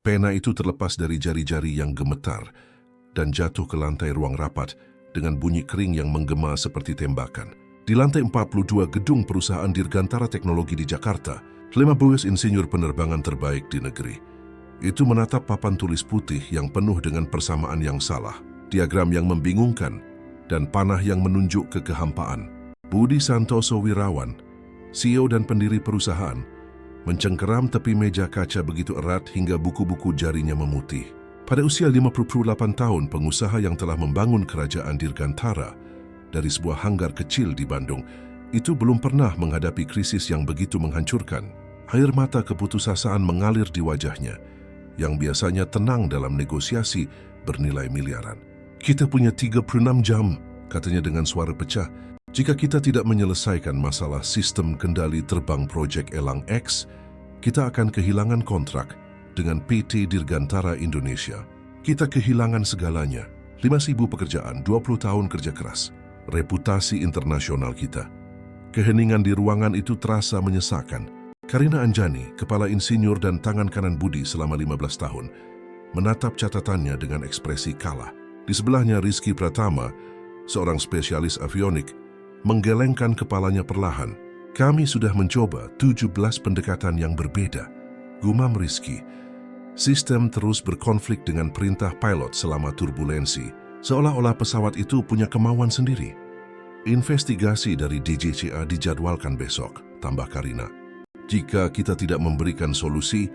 Pena itu terlepas dari jari-jari yang gemetar dan jatuh ke lantai ruang rapat dengan bunyi kering yang menggema seperti tembakan. Di lantai 42 gedung perusahaan Dirgantara Teknologi di Jakarta, 15 insinyur penerbangan terbaik di negeri itu menatap papan tulis putih yang penuh dengan persamaan yang salah, diagram yang membingungkan, dan panah yang menunjuk ke kehampaan. Budi Santoso Wirawan, CEO dan pendiri perusahaan, mencengkeram tepi meja kaca begitu erat hingga buku-buku jarinya memutih. Pada usia 58 tahun, pengusaha yang telah membangun kerajaan Dirgantara dari sebuah hanggar kecil di Bandung itu belum pernah menghadapi krisis yang begitu menghancurkan. Air mata keputusasaan mengalir di wajahnya yang biasanya tenang dalam negosiasi bernilai miliaran. "Kita punya 36 jam," katanya dengan suara pecah. "Jika kita tidak menyelesaikan masalah sistem kendali terbang proyek Elang X, kita akan kehilangan kontrak dengan PT Dirgantara Indonesia. Kita kehilangan segalanya. 5.000 pekerjaan, 20 tahun kerja keras, reputasi internasional kita." Keheningan di ruangan itu terasa menyesakan. Karina Anjani, kepala insinyur dan tangan kanan Budi selama 15 tahun, menatap catatannya dengan ekspresi kalah. Di sebelahnya Rizky Pratama, seorang spesialis avionik, menggelengkan kepalanya perlahan. "Kami sudah mencoba 17 pendekatan yang berbeda," gumam Rizky. Sistem terus berkonflik dengan perintah pilot selama turbulensi, seolah-olah pesawat itu punya kemauan sendiri. "Investigasi dari DJCA dijadwalkan besok," tambah Karina. "Jika kita tidak memberikan solusi,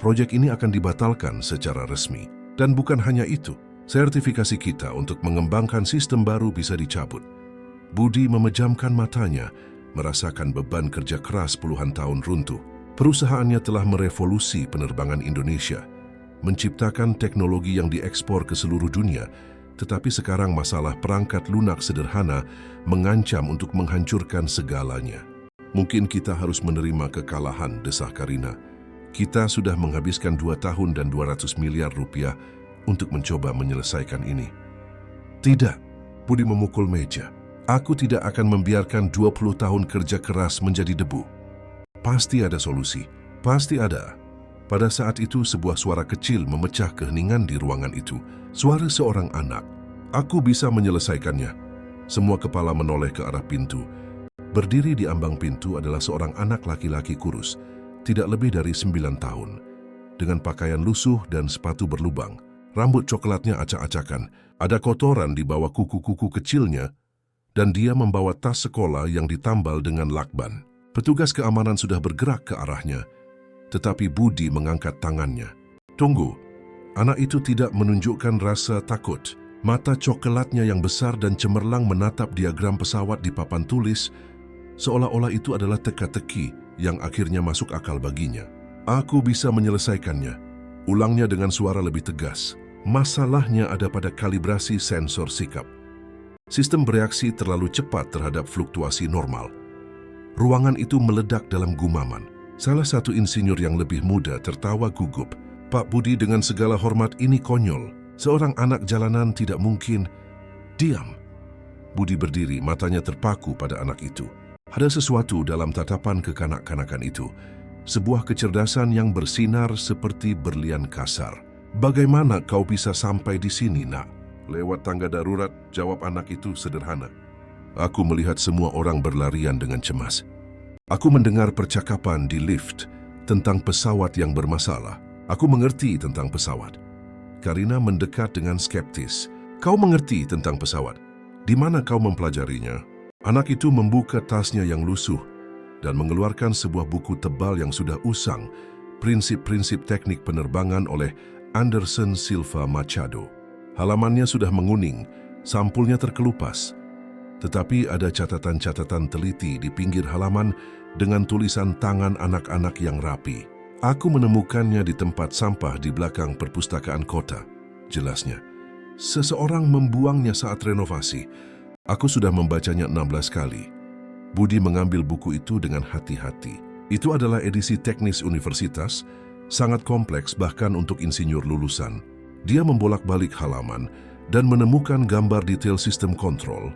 proyek ini akan dibatalkan secara resmi. Dan bukan hanya itu, sertifikasi kita untuk mengembangkan sistem baru bisa dicabut." Budi memejamkan matanya, merasakan beban kerja keras puluhan tahun runtuh. Perusahaannya telah merevolusi penerbangan Indonesia, menciptakan teknologi yang diekspor ke seluruh dunia, tetapi sekarang masalah perangkat lunak sederhana mengancam untuk menghancurkan segalanya. "Mungkin kita harus menerima kekalahan," desah Karina. "Kita sudah menghabiskan 2 tahun dan 200 miliar rupiah untuk mencoba menyelesaikan ini." "Tidak," Budi memukul meja. "Aku tidak akan membiarkan 20 tahun kerja keras menjadi debu. Pasti ada solusi, pasti ada." Pada saat itu sebuah suara kecil memecah keheningan di ruangan itu. Suara seorang anak. "Aku bisa menyelesaikannya." Semua kepala menoleh ke arah pintu. Berdiri di ambang pintu adalah seorang anak laki-laki kurus, tidak lebih dari 9 tahun, dengan pakaian lusuh dan sepatu berlubang. Rambut coklatnya acak-acakan, ada kotoran di bawah kuku-kuku kecilnya, dan dia membawa tas sekolah yang ditambal dengan lakban. Petugas keamanan sudah bergerak ke arahnya, tetapi Budi mengangkat tangannya. "Tunggu." Anak itu tidak menunjukkan rasa takut. Mata coklatnya yang besar dan cemerlang menatap diagram pesawat di papan tulis, seolah-olah itu adalah teka-teki yang akhirnya masuk akal baginya. "Aku bisa menyelesaikannya," ulangnya dengan suara lebih tegas. "Masalahnya ada pada kalibrasi sensor sikap. Sistem bereaksi terlalu cepat terhadap fluktuasi normal." Ruangan itu meledak dalam gumaman. Salah satu insinyur yang lebih muda tertawa gugup. "Pak Budi, dengan segala hormat, ini konyol. Seorang anak jalanan tidak mungkin." "Diam." Budi berdiri, matanya terpaku pada anak itu. Ada sesuatu dalam tatapan kekanak-kanakan itu, sebuah kecerdasan yang bersinar seperti berlian kasar. "Bagaimana kau bisa sampai di sini, nak?" "Lewat tangga darurat," jawab anak itu sederhana. "Aku melihat semua orang berlarian dengan cemas. Aku mendengar percakapan di lift tentang pesawat yang bermasalah. Aku mengerti tentang pesawat." Karina mendekat dengan skeptis. "Kau mengerti tentang pesawat? Di mana kau mempelajarinya?" Anak itu membuka tasnya yang lusuh dan mengeluarkan sebuah buku tebal yang sudah usang, Prinsip-prinsip teknik penerbangan oleh Anderson Silva Machado. Halamannya sudah menguning, sampulnya terkelupas. Tetapi ada catatan-catatan teliti di pinggir halaman dengan tulisan tangan anak-anak yang rapi. "Aku menemukannya di tempat sampah di belakang perpustakaan kota," jelasnya. "Seseorang membuangnya saat renovasi. Aku sudah membacanya 16 kali." Budi mengambil buku itu dengan hati-hati. Itu adalah edisi teknis universitas, sangat kompleks bahkan untuk insinyur lulusan. Dia membolak-balik halaman dan menemukan gambar detail sistem kontrol,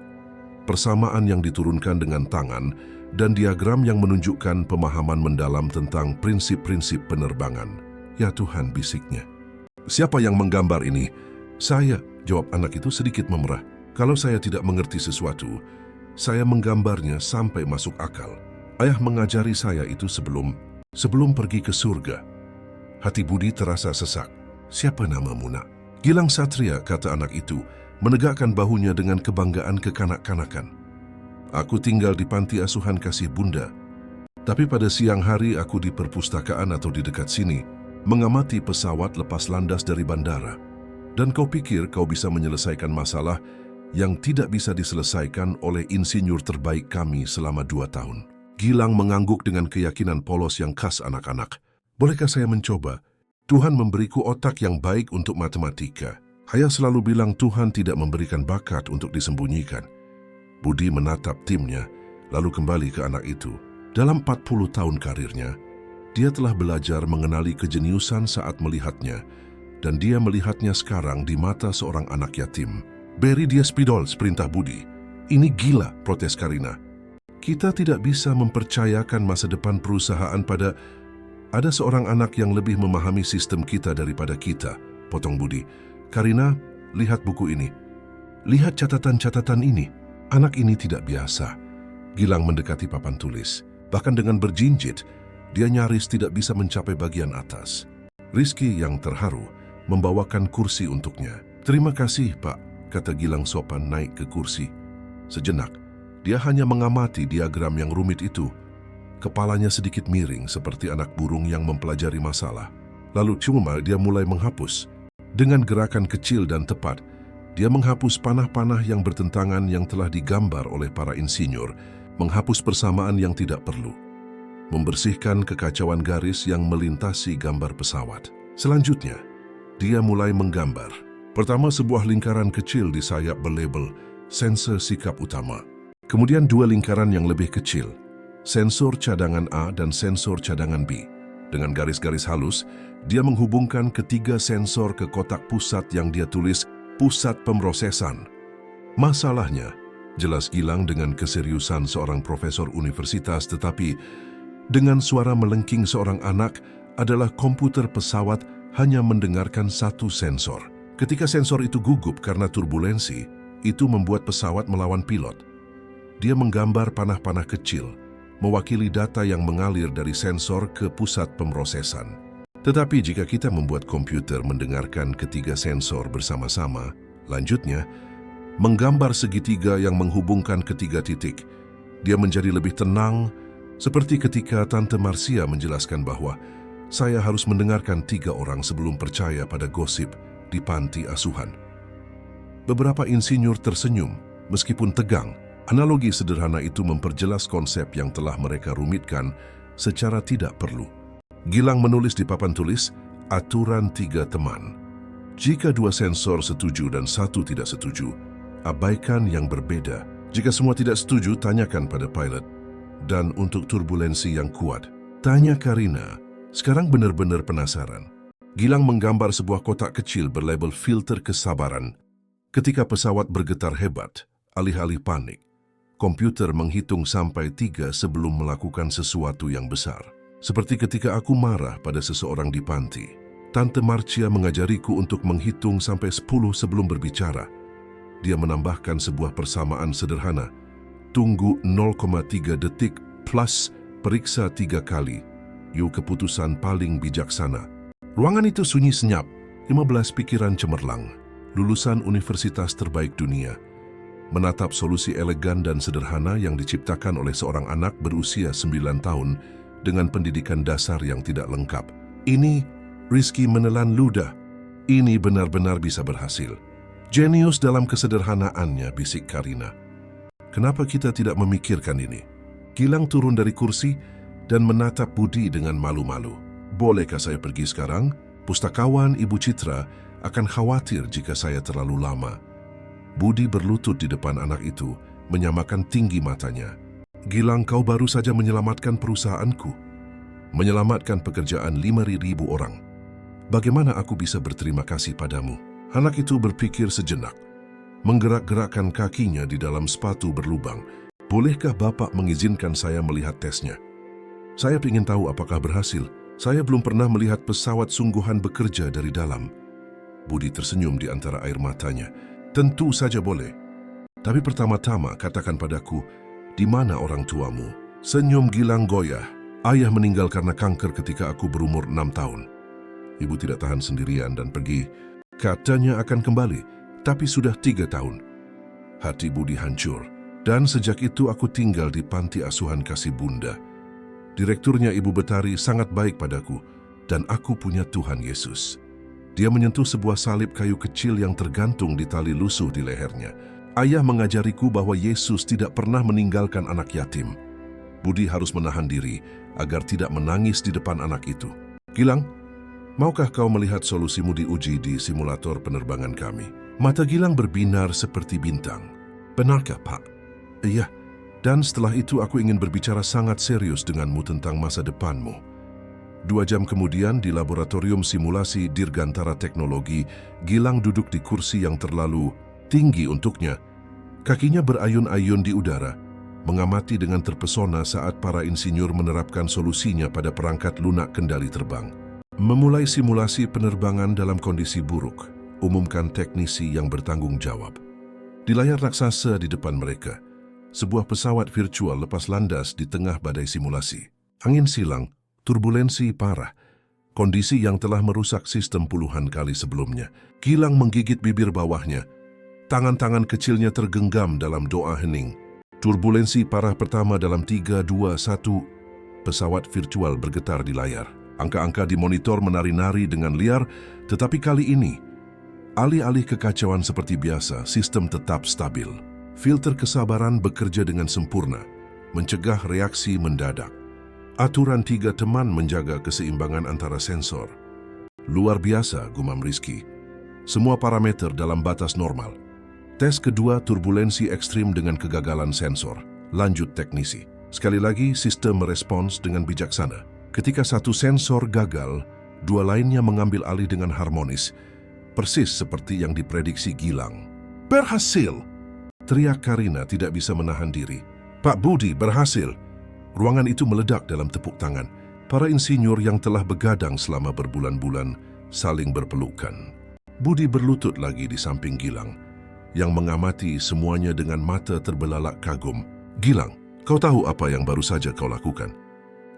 persamaan yang diturunkan dengan tangan, dan diagram yang menunjukkan pemahaman mendalam tentang prinsip-prinsip penerbangan. Ya Tuhan, bisiknya. Siapa yang menggambar ini? Saya, jawab anak itu sedikit memerah. Kalau saya tidak mengerti sesuatu, saya menggambarnya sampai masuk akal. Ayah mengajari saya itu sebelum pergi ke surga. Hati Budi terasa sesak. Siapa namamu, nak? Gilang Satria, kata anak itu, menegakkan bahunya dengan kebanggaan kekanak-kanakan. Aku tinggal di panti asuhan Kasih Bunda. Tapi pada siang hari aku di perpustakaan atau di dekat sini, mengamati pesawat lepas landas dari bandara. Dan kau pikir kau bisa menyelesaikan masalah yang tidak bisa diselesaikan oleh insinyur terbaik kami selama 2 tahun. Gilang mengangguk dengan keyakinan polos yang khas anak-anak. Bolehkah saya mencoba? Tuhan memberiku otak yang baik untuk matematika. Ayah selalu bilang Tuhan tidak memberikan bakat untuk disembunyikan. Budi menatap timnya, lalu kembali ke anak itu. Dalam 40 tahun karirnya, dia telah belajar mengenali kejeniusan saat melihatnya, dan dia melihatnya sekarang di mata seorang anak yatim. Beri dia spidol, perintah Budi. Ini gila, protes Karina. Kita tidak bisa mempercayakan masa depan perusahaan pada... Ada seorang anak yang lebih memahami sistem kita daripada kita, potong Budi. Karina, lihat buku ini. Lihat catatan-catatan ini. Anak ini tidak biasa. Gilang mendekati papan tulis. Bahkan dengan berjinjit, dia nyaris tidak bisa mencapai bagian atas. Rizky yang terharu membawakan kursi untuknya. Terima kasih, Pak, kata Gilang sopan naik ke kursi. Sejenak, dia hanya mengamati diagram yang rumit itu. Kepalanya sedikit miring seperti anak burung yang mempelajari masalah. Lalu cuma dia mulai menghapus. Dengan gerakan kecil dan tepat, dia menghapus panah-panah yang bertentangan yang telah digambar oleh para insinyur, menghapus persamaan yang tidak perlu, membersihkan kekacauan garis yang melintasi gambar pesawat. Selanjutnya, dia mulai menggambar. Pertama, sebuah lingkaran kecil di sayap berlabel sensor sikap utama. Kemudian 2 lingkaran yang lebih kecil, sensor cadangan A dan sensor cadangan B. Dengan garis-garis halus, dia menghubungkan ketiga sensor ke kotak pusat yang dia tulis pusat pemrosesan. Masalahnya, jelas Gilang dengan keseriusan seorang profesor universitas, tetapi dengan suara melengking seorang anak adalah komputer pesawat hanya mendengarkan 1 sensor. Ketika sensor itu gugup karena turbulensi, itu membuat pesawat melawan pilot. Dia menggambar panah-panah kecil, mewakili data yang mengalir dari sensor ke pusat pemrosesan. Tetapi jika kita membuat komputer mendengarkan ketiga sensor bersama-sama, lanjutnya, menggambar segitiga yang menghubungkan ketiga titik, dia menjadi lebih tenang, seperti ketika Tante Marcia menjelaskan bahwa saya harus mendengarkan 3 orang sebelum percaya pada gosip di panti asuhan. Beberapa insinyur tersenyum, meskipun tegang. Analogi sederhana itu memperjelas konsep yang telah mereka rumitkan secara tidak perlu. Gilang menulis di papan tulis, aturan 3 teman. Jika 2 sensor setuju dan 1 tidak setuju, abaikan yang berbeda. Jika semua tidak setuju, tanyakan pada pilot. Dan untuk turbulensi yang kuat, tanya Karina. Sekarang benar-benar penasaran. Gilang menggambar sebuah kotak kecil berlabel filter kesabaran. Ketika pesawat bergetar hebat, alih-alih panik, komputer menghitung sampai 3 sebelum melakukan sesuatu yang besar. Seperti ketika aku marah pada seseorang di panti. Tante Marcia mengajariku untuk menghitung sampai 10 sebelum berbicara. Dia menambahkan sebuah persamaan sederhana. Tunggu 0,3 detik plus periksa 3 kali. Yuk, keputusan paling bijaksana. Ruangan itu sunyi senyap. 15 pikiran cemerlang. Lulusan universitas terbaik dunia. Menatap solusi elegan dan sederhana yang diciptakan oleh seorang anak berusia 9 tahun dengan pendidikan dasar yang tidak lengkap. Ini, Rizky menelan ludah. Ini benar-benar bisa berhasil. Jenius dalam kesederhanaannya, bisik Karina. Kenapa kita tidak memikirkan ini? Gilang turun dari kursi dan menatap Budi dengan malu-malu. Bolehkah saya pergi sekarang? Pustakawan Ibu Citra akan khawatir jika saya terlalu lama. Budi berlutut di depan anak itu, menyamakan tinggi matanya. Gilang, kau baru saja menyelamatkan perusahaanku. Menyelamatkan pekerjaan 5.000 orang. Bagaimana aku bisa berterima kasih padamu? Anak itu berpikir sejenak. Menggerak-gerakkan kakinya di dalam sepatu berlubang. Bolehkah Bapak mengizinkan saya melihat tesnya? Saya ingin tahu apakah berhasil. Saya belum pernah melihat pesawat sungguhan bekerja dari dalam. Budi tersenyum di antara air matanya. Tentu saja boleh. Tapi pertama-tama katakan padaku, di mana orang tuamu? Senyum Gilang goyah. Ayah meninggal karena kanker ketika aku berumur 6 tahun. Ibu tidak tahan sendirian dan pergi. Katanya akan kembali, tapi sudah 3 tahun. Hati Budi hancur. Dan sejak itu aku tinggal di panti asuhan Kasih Bunda. Direkturnya Ibu Betari sangat baik padaku, dan aku punya Tuhan Yesus. Dia menyentuh sebuah salib kayu kecil yang tergantung di tali lusuh di lehernya. Ayah mengajariku bahwa Yesus tidak pernah meninggalkan anak yatim. Budi harus menahan diri agar tidak menangis di depan anak itu. Gilang, maukah kau melihat solusimu diuji di simulator penerbangan kami? Mata Gilang berbinar seperti bintang. Benarkah, Pak? Iya, dan setelah itu aku ingin berbicara sangat serius denganmu tentang masa depanmu. 2 jam kemudian di laboratorium simulasi Dirgantara Teknologi, Gilang duduk di kursi yang terlalu tinggi untuknya. Kakinya berayun-ayun di udara, mengamati dengan terpesona saat para insinyur menerapkan solusinya pada perangkat lunak kendali terbang. Memulai simulasi penerbangan dalam kondisi buruk, umumkan teknisi yang bertanggung jawab. Di layar raksasa di depan mereka, sebuah pesawat virtual lepas landas di tengah badai simulasi. Angin silang, turbulensi parah, kondisi yang telah merusak sistem puluhan kali sebelumnya. Gilang menggigit bibir bawahnya. Tangan-tangan kecilnya tergenggam dalam doa hening. Turbulensi parah pertama dalam 3, 2, 1. Pesawat virtual bergetar di layar. Angka-angka di monitor menari-nari dengan liar, tetapi kali ini, alih-alih kekacauan seperti biasa, sistem tetap stabil. Filter kesabaran bekerja dengan sempurna, mencegah reaksi mendadak. Aturan 3 teman menjaga keseimbangan antara sensor. Luar biasa, gumam Rizky. Semua parameter dalam batas normal. Tes kedua turbulensi ekstrim dengan kegagalan sensor. Lanjut teknisi. Sekali lagi, sistem merespons dengan bijaksana. Ketika satu sensor gagal, 2 lainnya mengambil alih dengan harmonis. Persis seperti yang diprediksi Gilang. Berhasil! Teriak Karina tidak bisa menahan diri. Pak Budi berhasil. Ruangan itu meledak dalam tepuk tangan. Para insinyur yang telah begadang selama berbulan-bulan saling berpelukan. Budi berlutut lagi di samping Gilang, yang mengamati semuanya dengan mata terbelalak kagum. Gilang, kau tahu apa yang baru saja kau lakukan?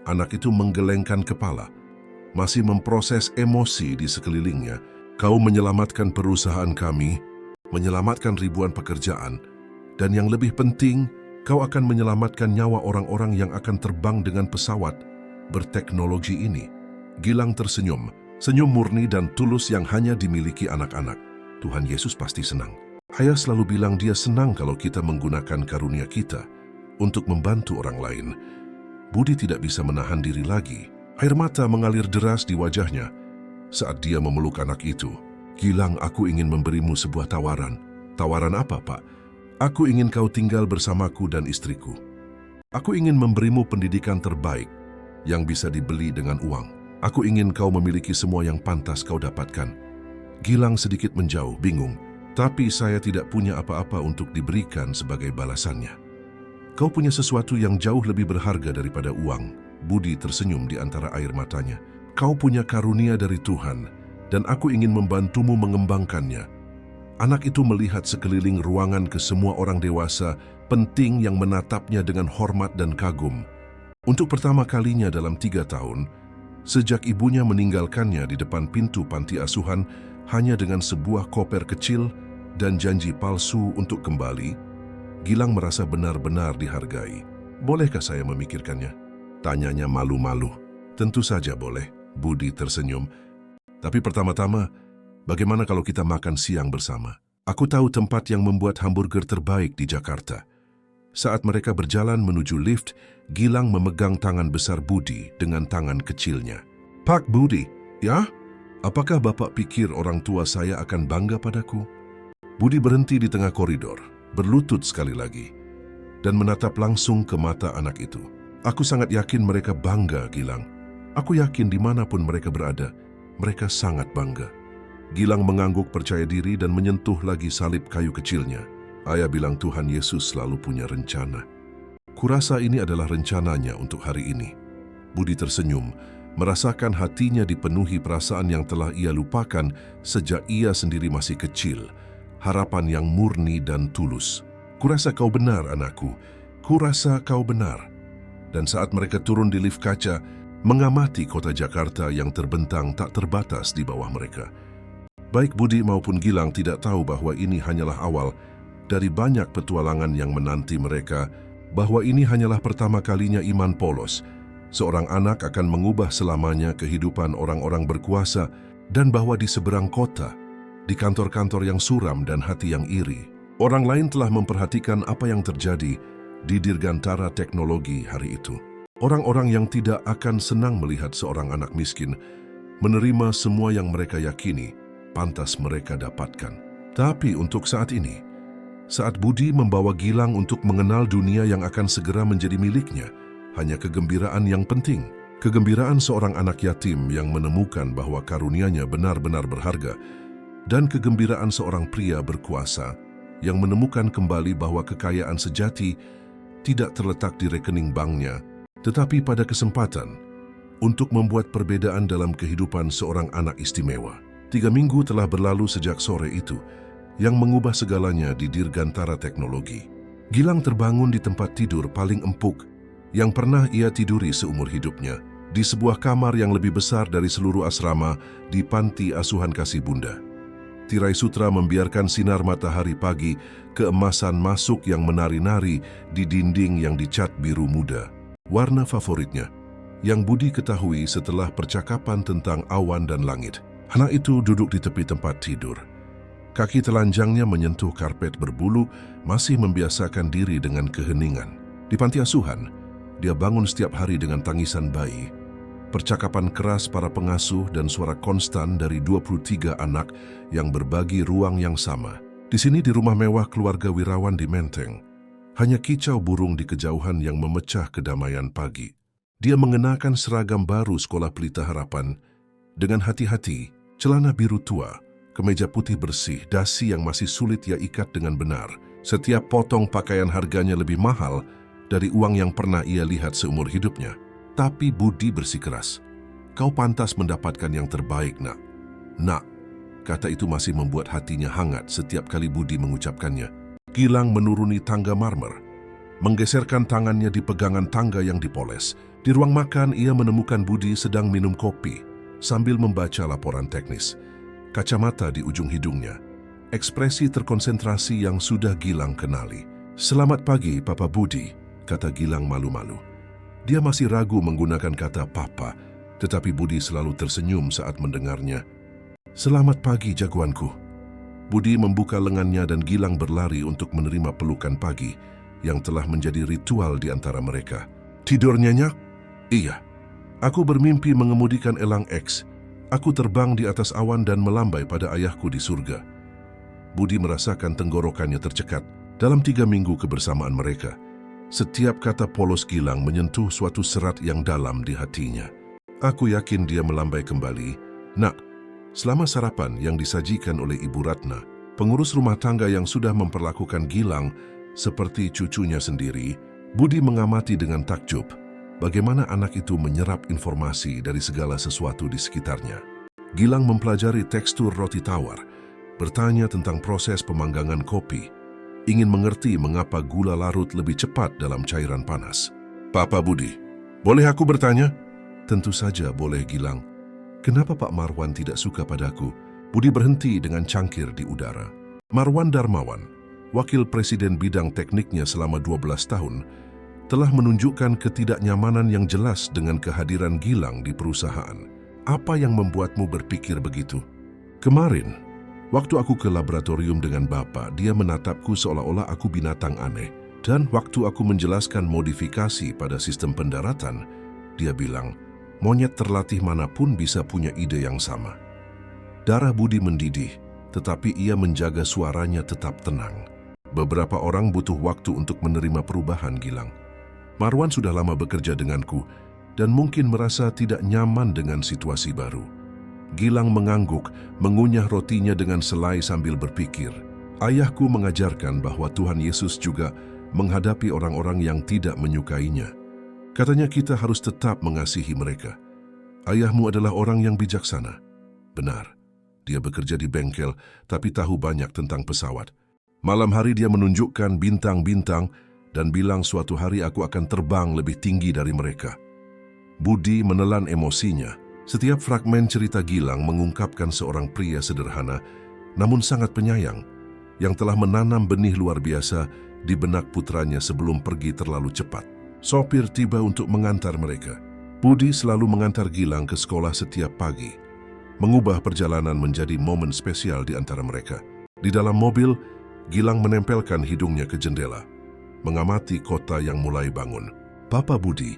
Anak itu menggelengkan kepala, masih memproses emosi di sekelilingnya. Kau menyelamatkan perusahaan kami, menyelamatkan ribuan pekerjaan, dan yang lebih penting, kau akan menyelamatkan nyawa orang-orang yang akan terbang dengan pesawat berteknologi ini. Gilang tersenyum, senyum murni dan tulus yang hanya dimiliki anak-anak. Tuhan Yesus pasti senang. Ayah selalu bilang dia senang kalau kita menggunakan karunia kita untuk membantu orang lain. Budi tidak bisa menahan diri lagi. Air mata mengalir deras di wajahnya saat dia memeluk anak itu. Gilang, aku ingin memberimu sebuah tawaran. Tawaran apa, Pak? Aku ingin kau tinggal bersamaku dan istriku. Aku ingin memberimu pendidikan terbaik yang bisa dibeli dengan uang. Aku ingin kau memiliki semua yang pantas kau dapatkan. Gilang sedikit menjauh, bingung. Tapi saya tidak punya apa-apa untuk diberikan sebagai balasannya. Kau punya sesuatu yang jauh lebih berharga daripada uang. Budi tersenyum di antara air matanya. Kau punya karunia dari Tuhan, dan aku ingin membantumu mengembangkannya. Anak itu melihat sekeliling ruangan ke semua orang dewasa penting yang menatapnya dengan hormat dan kagum. Untuk pertama kalinya dalam 3 tahun, sejak ibunya meninggalkannya di depan pintu panti asuhan hanya dengan sebuah koper kecil dan janji palsu untuk kembali, Gilang merasa benar-benar dihargai. Bolehkah saya memikirkannya? Tanyanya malu-malu. Tentu saja boleh, Budi tersenyum. Tapi pertama-tama, bagaimana kalau kita makan siang bersama? Aku tahu tempat yang membuat hamburger terbaik di Jakarta. Saat mereka berjalan menuju lift, Gilang memegang tangan besar Budi dengan tangan kecilnya. Pak Budi, ya? Apakah Bapak pikir orang tua saya akan bangga padaku? Budi berhenti di tengah koridor, berlutut sekali lagi, dan menatap langsung ke mata anak itu. Aku sangat yakin mereka bangga, Gilang. Aku yakin dimanapun mereka berada, mereka sangat bangga. Gilang mengangguk percaya diri dan menyentuh lagi salib kayu kecilnya. Ayah bilang Tuhan Yesus selalu punya rencana. Kurasa ini adalah rencananya untuk hari ini. Budi tersenyum, merasakan hatinya dipenuhi perasaan yang telah ia lupakan sejak ia sendiri masih kecil, harapan yang murni dan tulus. "Kurasa kau benar, anakku. Kurasa kau benar." Dan saat mereka turun di lift kaca, mengamati kota Jakarta yang terbentang tak terbatas di bawah mereka. Baik Budi maupun Gilang tidak tahu bahwa ini hanyalah awal dari banyak petualangan yang menanti mereka, bahwa ini hanyalah pertama kalinya iman polos. Seorang anak akan mengubah selamanya kehidupan orang-orang berkuasa, dan bahwa di seberang kota, di kantor-kantor yang suram dan hati yang iri, orang lain telah memperhatikan apa yang terjadi di Dirgantara Teknologi hari itu. Orang-orang yang tidak akan senang melihat seorang anak miskin menerima semua yang mereka yakini pantas mereka dapatkan. Tapi untuk saat ini, saat Budi membawa Gilang untuk mengenal dunia yang akan segera menjadi miliknya, hanya kegembiraan yang penting. Kegembiraan seorang anak yatim yang menemukan bahwa karunianya benar-benar berharga, dan kegembiraan seorang pria berkuasa yang menemukan kembali bahwa kekayaan sejati tidak terletak di rekening banknya, tetapi pada kesempatan untuk membuat perbedaan dalam kehidupan seorang anak istimewa. 3 minggu telah berlalu sejak sore itu, yang mengubah segalanya di Dirgantara Teknologi. Gilang terbangun di tempat tidur paling empuk yang pernah ia tiduri seumur hidupnya, di sebuah kamar yang lebih besar dari seluruh asrama di Panti Asuhan Kasih Bunda. Tirai sutra membiarkan sinar matahari pagi keemasan masuk yang menari-nari di dinding yang dicat biru muda. Warna favoritnya, yang Budi ketahui setelah percakapan tentang awan dan langit. Anak itu duduk di tepi tempat tidur. Kaki telanjangnya menyentuh karpet berbulu, masih membiasakan diri dengan keheningan. Di panti asuhan, dia bangun setiap hari dengan tangisan bayi, percakapan keras para pengasuh dan suara konstan dari 23 anak yang berbagi ruang yang sama. Di sini di rumah mewah keluarga Wirawan di Menteng, hanya kicau burung di kejauhan yang memecah kedamaian pagi. Dia mengenakan seragam baru Sekolah Pelita Harapan, dengan hati-hati, celana biru tua, kemeja putih bersih, dasi yang masih sulit ia ikat dengan benar. Setiap potong pakaian harganya lebih mahal dari uang yang pernah ia lihat seumur hidupnya. Tapi Budi bersikeras, "Kau pantas mendapatkan yang terbaik, nak." "Nak," kata itu masih membuat hatinya hangat setiap kali Budi mengucapkannya. Gilang menuruni tangga marmer, menggeserkan tangannya di pegangan tangga yang dipoles. Di ruang makan, ia menemukan Budi sedang minum kopi sambil membaca laporan teknis. Kacamata di ujung hidungnya, ekspresi terkonsentrasi yang sudah Gilang kenali. "Selamat pagi, Papa Budi," kata Gilang malu-malu. Dia masih ragu menggunakan kata papa, tetapi Budi selalu tersenyum saat mendengarnya. "Selamat pagi, jagoanku." Budi membuka lengannya dan Gilang berlari untuk menerima pelukan pagi yang telah menjadi ritual di antara mereka. "Tidur nyenyak?" "Iya. Aku bermimpi mengemudikan elang X. Aku terbang di atas awan dan melambai pada ayahku di surga." Budi merasakan tenggorokannya tercekat dalam 3 minggu kebersamaan mereka. Setiap kata polos Gilang menyentuh suatu serat yang dalam di hatinya. "Aku yakin dia melambai kembali, nak." Selama sarapan yang disajikan oleh Ibu Ratna, pengurus rumah tangga yang sudah memperlakukan Gilang seperti cucunya sendiri, Budi mengamati dengan takjub bagaimana anak itu menyerap informasi dari segala sesuatu di sekitarnya. Gilang mempelajari tekstur roti tawar, bertanya tentang proses pemanggangan kopi, ingin mengerti mengapa gula larut lebih cepat dalam cairan panas. "Papa Budi, boleh aku bertanya?" "Tentu saja boleh, Gilang. Kenapa Pak Marwan tidak suka padaku?" Budi berhenti dengan cangkir di udara. Marwan Darmawan, wakil presiden bidang tekniknya selama 12 tahun, telah menunjukkan ketidaknyamanan yang jelas dengan kehadiran Gilang di perusahaan. "Apa yang membuatmu berpikir begitu?" "Kemarin, waktu aku ke laboratorium dengan Bapak, dia menatapku seolah-olah aku binatang aneh. Dan waktu aku menjelaskan modifikasi pada sistem pendaratan, dia bilang, monyet terlatih manapun bisa punya ide yang sama." Darah Budi mendidih, tetapi ia menjaga suaranya tetap tenang. "Beberapa orang butuh waktu untuk menerima perubahan, Gilang. Marwan sudah lama bekerja denganku dan mungkin merasa tidak nyaman dengan situasi baru." Gilang mengangguk, mengunyah rotinya dengan selai sambil berpikir, "Ayahku mengajarkan bahwa Tuhan Yesus juga menghadapi orang-orang yang tidak menyukainya. Katanya kita harus tetap mengasihi mereka. Ayahmu adalah orang yang bijaksana. Benar, dia bekerja di bengkel tapi tahu banyak tentang pesawat. Malam hari dia menunjukkan bintang-bintang dan bilang suatu hari aku akan terbang lebih tinggi dari mereka. Budi menelan emosinya. Setiap fragmen cerita Gilang mengungkapkan seorang pria sederhana namun sangat penyayang yang telah menanam benih luar biasa di benak putranya sebelum pergi terlalu cepat. Sopir tiba untuk mengantar mereka. Budi selalu mengantar Gilang ke sekolah setiap pagi, mengubah perjalanan menjadi momen spesial di antara mereka. Di dalam mobil, Gilang menempelkan hidungnya ke jendela, mengamati kota yang mulai bangun. Papa Budi,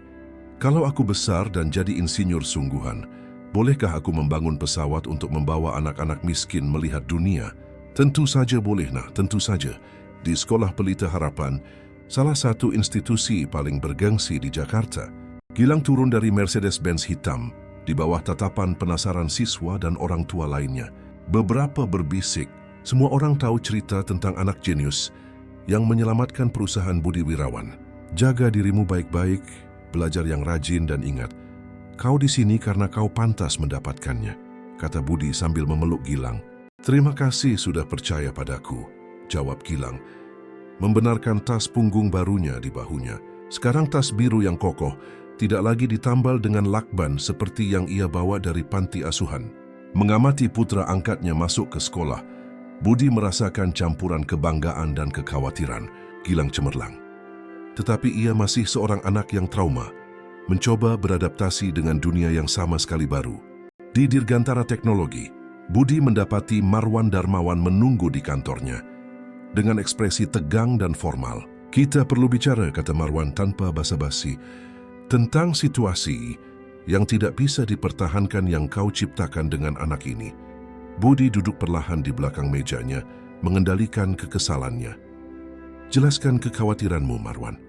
kalau aku besar dan jadi insinyur sungguhan, bolehkah aku membangun pesawat untuk membawa anak-anak miskin melihat dunia? Tentu saja boleh, nah, tentu saja. Di Sekolah Pelita Harapan, salah satu institusi paling bergengsi di Jakarta, Gilang turun dari Mercedes-Benz hitam di bawah tatapan penasaran siswa dan orang tua lainnya. Beberapa berbisik, semua orang tahu cerita tentang anak jenius yang menyelamatkan perusahaan Budi Wirawan. Jaga dirimu baik-baik, belajar yang rajin dan ingat, kau di sini karena kau pantas mendapatkannya, kata Budi sambil memeluk Gilang. Terima kasih sudah percaya padaku, jawab Gilang, membenarkan tas punggung barunya di bahunya. Sekarang tas biru yang kokoh, tidak lagi ditambal dengan lakban seperti yang ia bawa dari panti asuhan. Mengamati putra angkatnya masuk ke sekolah, Budi merasakan campuran kebanggaan dan kekhawatiran. Gilang cemerlang. Tetapi ia masih seorang anak yang trauma, mencoba beradaptasi dengan dunia yang sama sekali baru. Di Dirgantara Teknologi, Budi mendapati Marwan Darmawan menunggu di kantornya. Dengan ekspresi tegang dan formal, kita perlu bicara, kata Marwan tanpa basa-basi, tentang situasi yang tidak bisa dipertahankan yang kau ciptakan dengan anak ini. Budi duduk perlahan di belakang mejanya, mengendalikan kekesalannya. Jelaskan kekhawatiranmu, Marwan.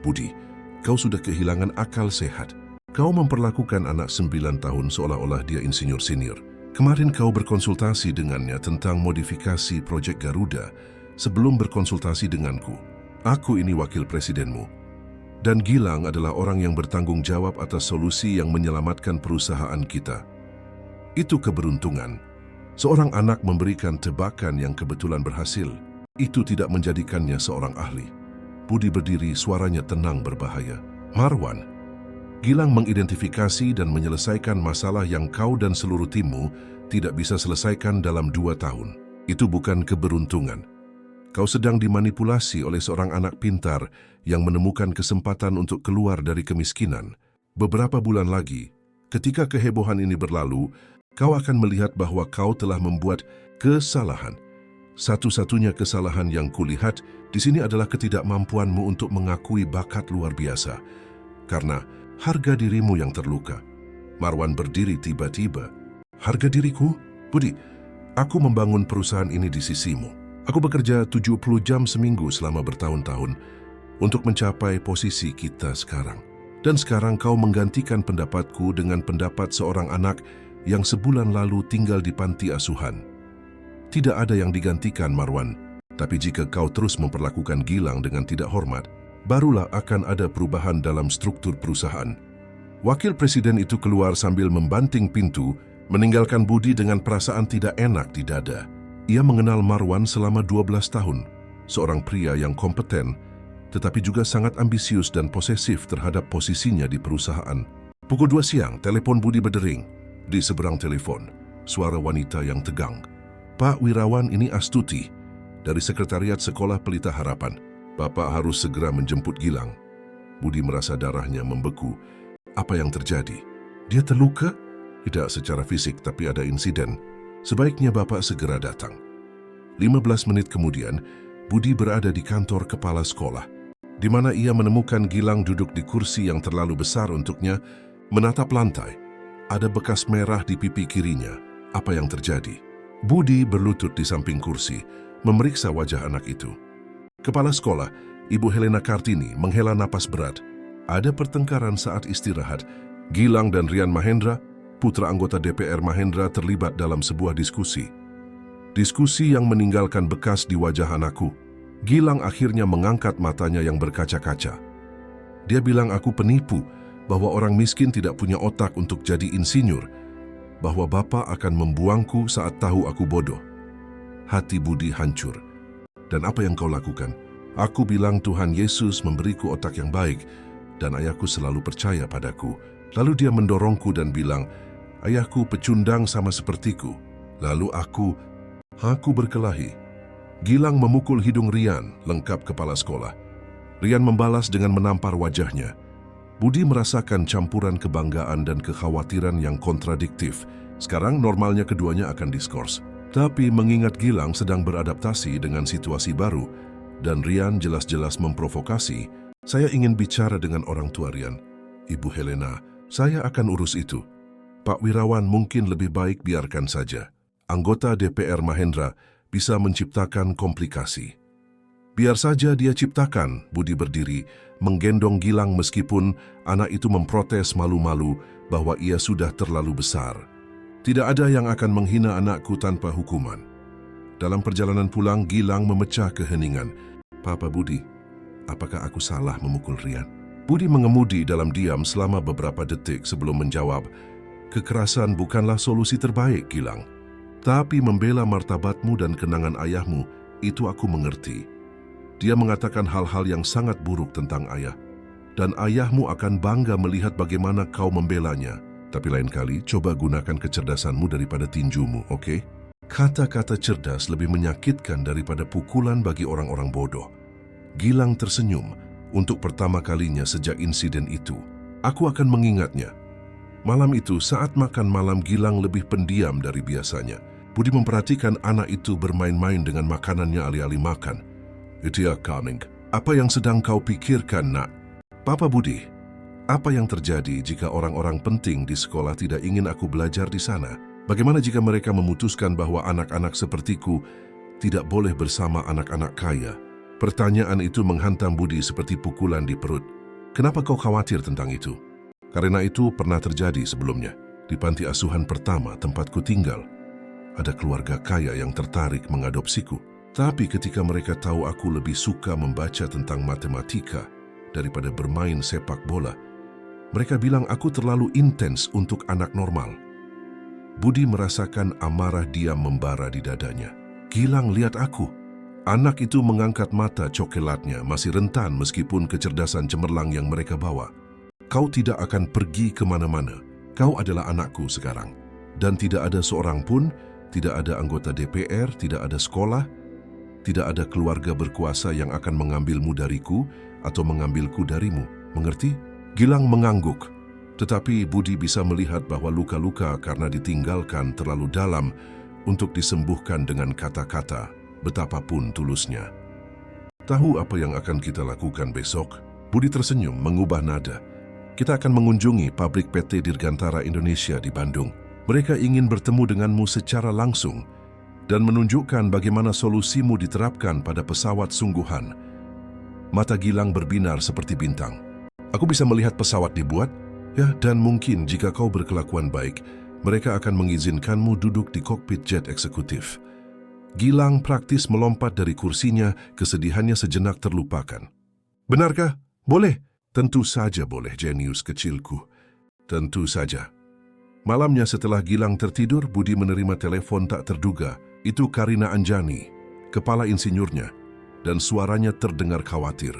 Budi, kau sudah kehilangan akal sehat. Kau memperlakukan anak 9 tahun seolah-olah dia insinyur senior. Kemarin kau berkonsultasi dengannya tentang modifikasi proyek Garuda sebelum berkonsultasi denganku. Aku ini wakil presidenmu. Dan Gilang adalah orang yang bertanggung jawab atas solusi yang menyelamatkan perusahaan kita. Itu keberuntungan. Seorang anak memberikan tebakan yang kebetulan berhasil. Itu tidak menjadikannya seorang ahli. Budi berdiri, suaranya tenang berbahaya. Marwan, Gilang mengidentifikasi dan menyelesaikan masalah yang kau dan seluruh timmu tidak bisa selesaikan dalam 2 tahun. Itu bukan keberuntungan. Kau sedang dimanipulasi oleh seorang anak pintar yang menemukan kesempatan untuk keluar dari kemiskinan. Beberapa bulan lagi, ketika kehebohan ini berlalu, kau akan melihat bahwa kau telah membuat kesalahan. Satu-satunya kesalahan yang kulihat di sini adalah ketidakmampuanmu untuk mengakui bakat luar biasa. Karena harga dirimu yang terluka. Marwan berdiri tiba-tiba. Harga diriku? Budi, aku membangun perusahaan ini di sisimu. Aku bekerja 70 jam seminggu selama bertahun-tahun untuk mencapai posisi kita sekarang. Dan sekarang kau menggantikan pendapatku dengan pendapat seorang anak yang sebulan lalu tinggal di panti asuhan. Tidak ada yang digantikan, Marwan. Tapi jika kau terus memperlakukan Gilang dengan tidak hormat, barulah akan ada perubahan dalam struktur perusahaan. Wakil presiden itu keluar sambil membanting pintu, meninggalkan Budi dengan perasaan tidak enak di dada. Ia mengenal Marwan selama 12 tahun, seorang pria yang kompeten, tetapi juga sangat ambisius dan posesif terhadap posisinya di perusahaan. Pukul 2 siang, telepon Budi berdering. Di seberang telepon, suara wanita yang tegang. Pak Wirawan, ini Astuti, dari Sekretariat Sekolah Pelita Harapan. Bapak harus segera menjemput Gilang. Budi merasa darahnya membeku. Apa yang terjadi? Dia terluka? Tidak secara fisik, tapi ada insiden. Sebaiknya Bapak segera datang. 15 menit kemudian, Budi berada di kantor kepala sekolah, di mana ia menemukan Gilang duduk di kursi yang terlalu besar untuknya, menatap lantai. Ada bekas merah di pipi kirinya. Apa yang terjadi? Budi berlutut di samping kursi, memeriksa wajah anak itu. Kepala sekolah, Ibu Helena Kartini, menghela napas berat. Ada pertengkaran saat istirahat. Gilang dan Rian Mahendra, putra anggota DPR Mahendra, terlibat dalam sebuah diskusi. Diskusi yang meninggalkan bekas di wajah anakku. Gilang akhirnya mengangkat matanya yang berkaca-kaca. Dia bilang aku penipu, bahwa orang miskin tidak punya otak untuk jadi insinyur, bahwa Bapa akan membuangku saat tahu aku bodoh. Hati Budi hancur. Dan apa yang kau lakukan? Aku bilang Tuhan Yesus memberiku otak yang baik dan ayahku selalu percaya padaku. Lalu dia mendorongku dan bilang, ayahku pecundang sama sepertiku. Lalu aku berkelahi. Gilang memukul hidung Rian, lengkap kepala sekolah. Rian membalas dengan menampar wajahnya. Budi merasakan campuran kebanggaan dan kekhawatiran yang kontradiktif. Sekarang normalnya keduanya akan diskors. Tapi mengingat Gilang sedang beradaptasi dengan situasi baru dan Rian jelas-jelas memprovokasi, saya ingin bicara dengan orang tua Rian. Ibu Helena, saya akan urus itu. Pak Wirawan mungkin lebih baik biarkan saja. Anggota DPR Mahendra bisa menciptakan komplikasi. Biar saja dia ciptakan, Budi berdiri, menggendong Gilang meskipun anak itu memprotes malu-malu bahwa ia sudah terlalu besar. Tidak ada yang akan menghina anakku tanpa hukuman. Dalam perjalanan pulang, Gilang memecah keheningan. Papa Budi, apakah aku salah memukul Rian? Budi mengemudi dalam diam selama beberapa detik sebelum menjawab, kekerasan bukanlah solusi terbaik, Gilang. Tapi membela martabatmu dan kenangan ayahmu, itu aku mengerti. Dia mengatakan hal-hal yang sangat buruk tentang ayah. Dan ayahmu akan bangga melihat bagaimana kau membelanya. Tapi lain kali, coba gunakan kecerdasanmu daripada tinjumu, oke? Kata-kata cerdas lebih menyakitkan daripada pukulan bagi orang-orang bodoh. Gilang tersenyum untuk pertama kalinya sejak insiden itu. Aku akan mengingatnya. Malam itu, saat makan malam, Gilang lebih pendiam dari biasanya. Budi memperhatikan anak itu bermain-main dengan makanannya alih-alih makan. Itia Kaning, apa yang sedang kau pikirkan, nak? Papa Budi, apa yang terjadi jika orang-orang penting di sekolah tidak ingin aku belajar di sana? Bagaimana jika mereka memutuskan bahwa anak-anak sepertiku tidak boleh bersama anak-anak kaya? Pertanyaan itu menghantam Budi seperti pukulan di perut. Kenapa kau khawatir tentang itu? Karena itu pernah terjadi sebelumnya. Di panti asuhan pertama tempatku tinggal, ada keluarga kaya yang tertarik mengadopsiku. Tapi ketika mereka tahu aku lebih suka membaca tentang matematika daripada bermain sepak bola, mereka bilang aku terlalu intens untuk anak normal. Budi merasakan amarah diam membara di dadanya. Gilang, lihat aku. Anak itu mengangkat mata coklatnya, masih rentan meskipun kecerdasan cemerlang yang mereka bawa. Kau tidak akan pergi kemana-mana. Kau adalah anakku sekarang. Dan tidak ada seorang pun, tidak ada anggota DPR, tidak ada sekolah, tidak ada keluarga berkuasa yang akan mengambilmu dariku atau mengambilku darimu. Mengerti? Gilang mengangguk. Tetapi Budi bisa melihat bahwa luka-luka karena ditinggalkan terlalu dalam untuk disembuhkan dengan kata-kata, betapapun tulusnya. Tahu apa yang akan kita lakukan besok? Budi tersenyum mengubah nada. Kita akan mengunjungi pabrik PT Dirgantara Indonesia di Bandung. Mereka ingin bertemu denganmu secara langsung dan menunjukkan bagaimana solusimu diterapkan pada pesawat sungguhan. Mata Gilang berbinar seperti bintang. Aku bisa melihat pesawat dibuat? Ya, dan mungkin jika kau berkelakuan baik, mereka akan mengizinkanmu duduk di kokpit jet eksekutif. Gilang praktis melompat dari kursinya, kesedihannya sejenak terlupakan. Benarkah? Boleh. Tentu saja boleh, jenius kecilku. Tentu saja. Malamnya setelah Gilang tertidur, Budi menerima telepon tak terduga. Itu Karina Anjani, kepala insinyurnya, dan suaranya terdengar khawatir.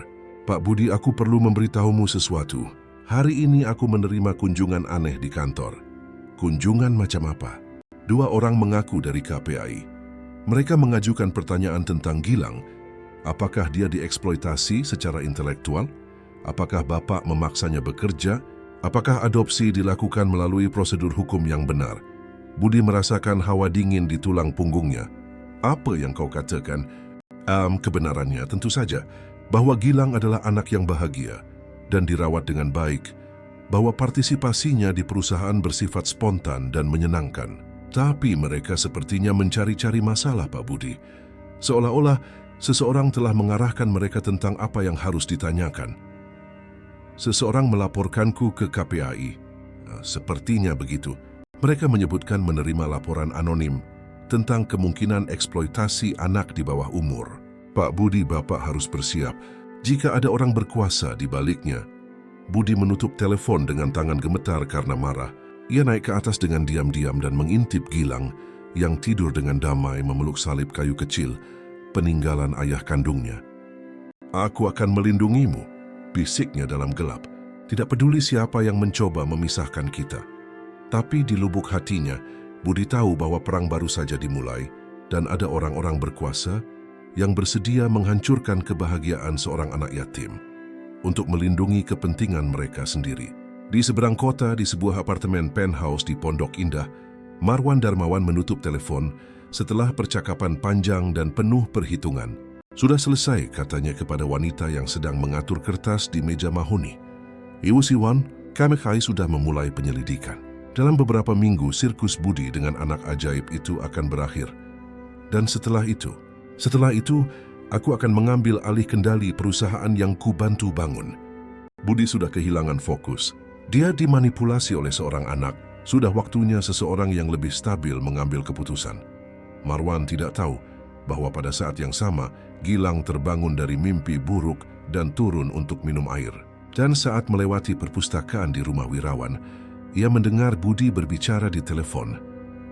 Pak Budi, aku perlu memberitahumu sesuatu. Hari ini aku menerima kunjungan aneh di kantor. Kunjungan macam apa? 2 orang mengaku dari KPAI. Mereka mengajukan pertanyaan tentang Gilang. Apakah dia dieksploitasi secara intelektual? Apakah bapak memaksanya bekerja? Apakah adopsi dilakukan melalui prosedur hukum yang benar? Budi merasakan hawa dingin di tulang punggungnya. Apa yang kau katakan? Kebenarannya tentu saja bahwa Gilang adalah anak yang bahagia dan dirawat dengan baik, bahwa partisipasinya di perusahaan bersifat spontan dan menyenangkan. Tapi mereka sepertinya mencari-cari masalah, Pak Budi. Seolah-olah seseorang telah mengarahkan mereka tentang apa yang harus ditanyakan. Seseorang melaporkanku ke KPAI. Sepertinya begitu. Mereka menyebutkan menerima laporan anonim tentang kemungkinan eksploitasi anak di bawah umur. Pak Budi, Bapak harus bersiap jika ada orang berkuasa di baliknya. Budi menutup telepon dengan tangan gemetar karena marah. Ia naik ke atas dengan diam-diam dan mengintip Gilang yang tidur dengan damai memeluk salib kayu kecil, peninggalan ayah kandungnya. "Aku akan melindungimu," bisiknya dalam gelap. Tidak peduli siapa yang mencoba memisahkan kita. Tapi di lubuk hatinya, Budi tahu bahwa perang baru saja dimulai dan ada orang-orang berkuasa yang bersedia menghancurkan kebahagiaan seorang anak yatim untuk melindungi kepentingan mereka sendiri. Di seberang kota, di sebuah apartemen penthouse di Pondok Indah, Marwan Darmawan menutup telepon setelah percakapan panjang dan penuh perhitungan. "Sudah selesai," katanya kepada wanita yang sedang mengatur kertas di meja mahoni. "Ibu Siwan, kami sudah memulai penyelidikan. Dalam beberapa minggu, sirkus Budi dengan anak ajaib itu akan berakhir. Dan setelah itu, aku akan mengambil alih kendali perusahaan yang kubantu bangun." Budi sudah kehilangan fokus. Dia dimanipulasi oleh seorang anak. Sudah waktunya seseorang yang lebih stabil mengambil keputusan. Marwan tidak tahu bahwa pada saat yang sama, Gilang terbangun dari mimpi buruk dan turun untuk minum air. Dan saat melewati perpustakaan di rumah Wirawan, ia mendengar Budi berbicara di telepon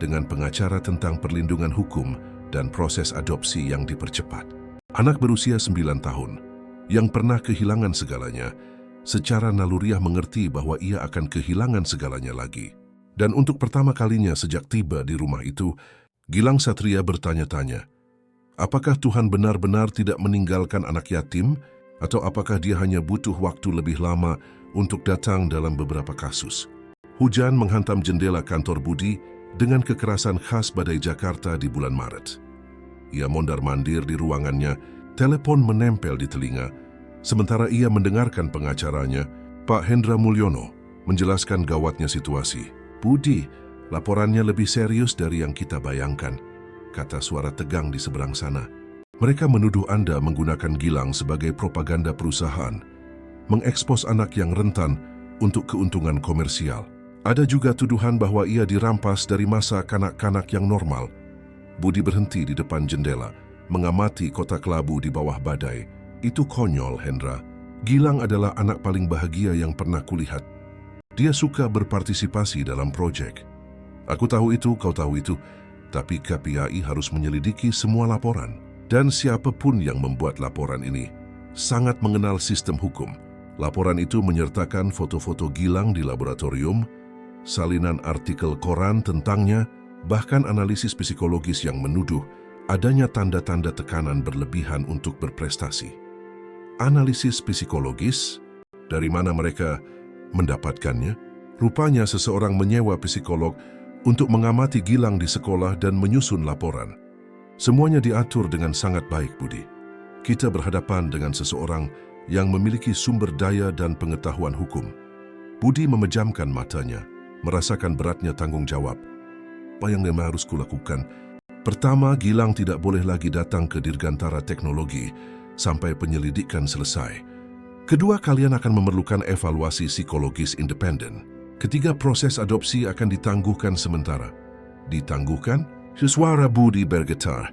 dengan pengacara tentang perlindungan hukum dan proses adopsi yang dipercepat. Anak berusia 9 tahun, yang pernah kehilangan segalanya, secara naluriah mengerti bahwa ia akan kehilangan segalanya lagi. Dan untuk pertama kalinya sejak tiba di rumah itu, Gilang Satria bertanya-tanya, apakah Tuhan benar-benar tidak meninggalkan anak yatim, atau apakah dia hanya butuh waktu lebih lama untuk datang dalam beberapa kasus? Hujan menghantam jendela kantor Budi dengan kekerasan khas badai Jakarta di bulan Maret. Ia mondar-mandir di ruangannya, telepon menempel di telinga, sementara ia mendengarkan pengacaranya, Pak Hendra Mulyono, menjelaskan gawatnya situasi. "Budi, laporannya lebih serius dari yang kita bayangkan," kata suara tegang di seberang sana. "Mereka menuduh Anda menggunakan Gilang sebagai propaganda perusahaan, mengekspos anak yang rentan untuk keuntungan komersial. Ada juga tuduhan bahwa ia dirampas dari masa kanak-kanak yang normal." Budi berhenti di depan jendela, mengamati kota kelabu di bawah badai. "Itu konyol, Hendra. Gilang adalah anak paling bahagia yang pernah kulihat. Dia suka berpartisipasi dalam proyek. Aku tahu itu, kau tahu itu, tapi KPI harus menyelidiki semua laporan. Dan siapapun yang membuat laporan ini sangat mengenal sistem hukum. Laporan itu menyertakan foto-foto Gilang di laboratorium, salinan artikel koran tentangnya, bahkan analisis psikologis yang menuduh adanya tanda-tanda tekanan berlebihan untuk berprestasi." Analisis psikologis? Dari mana mereka mendapatkannya? Rupanya seseorang menyewa psikolog untuk mengamati Gilang di sekolah dan menyusun laporan. Semuanya diatur dengan sangat baik, Budi. Kita berhadapan dengan seseorang yang memiliki sumber daya dan pengetahuan hukum. Budi memejamkan matanya, merasakan beratnya tanggung jawab. Apa yang harus kulakukan? Pertama, Gilang tidak boleh lagi datang ke Dirgantara Teknologi sampai penyelidikan selesai. Kedua, kalian akan memerlukan evaluasi psikologis independen. Ketiga, proses adopsi akan ditangguhkan sementara. Ditangguhkan? Suara Budi bergetar.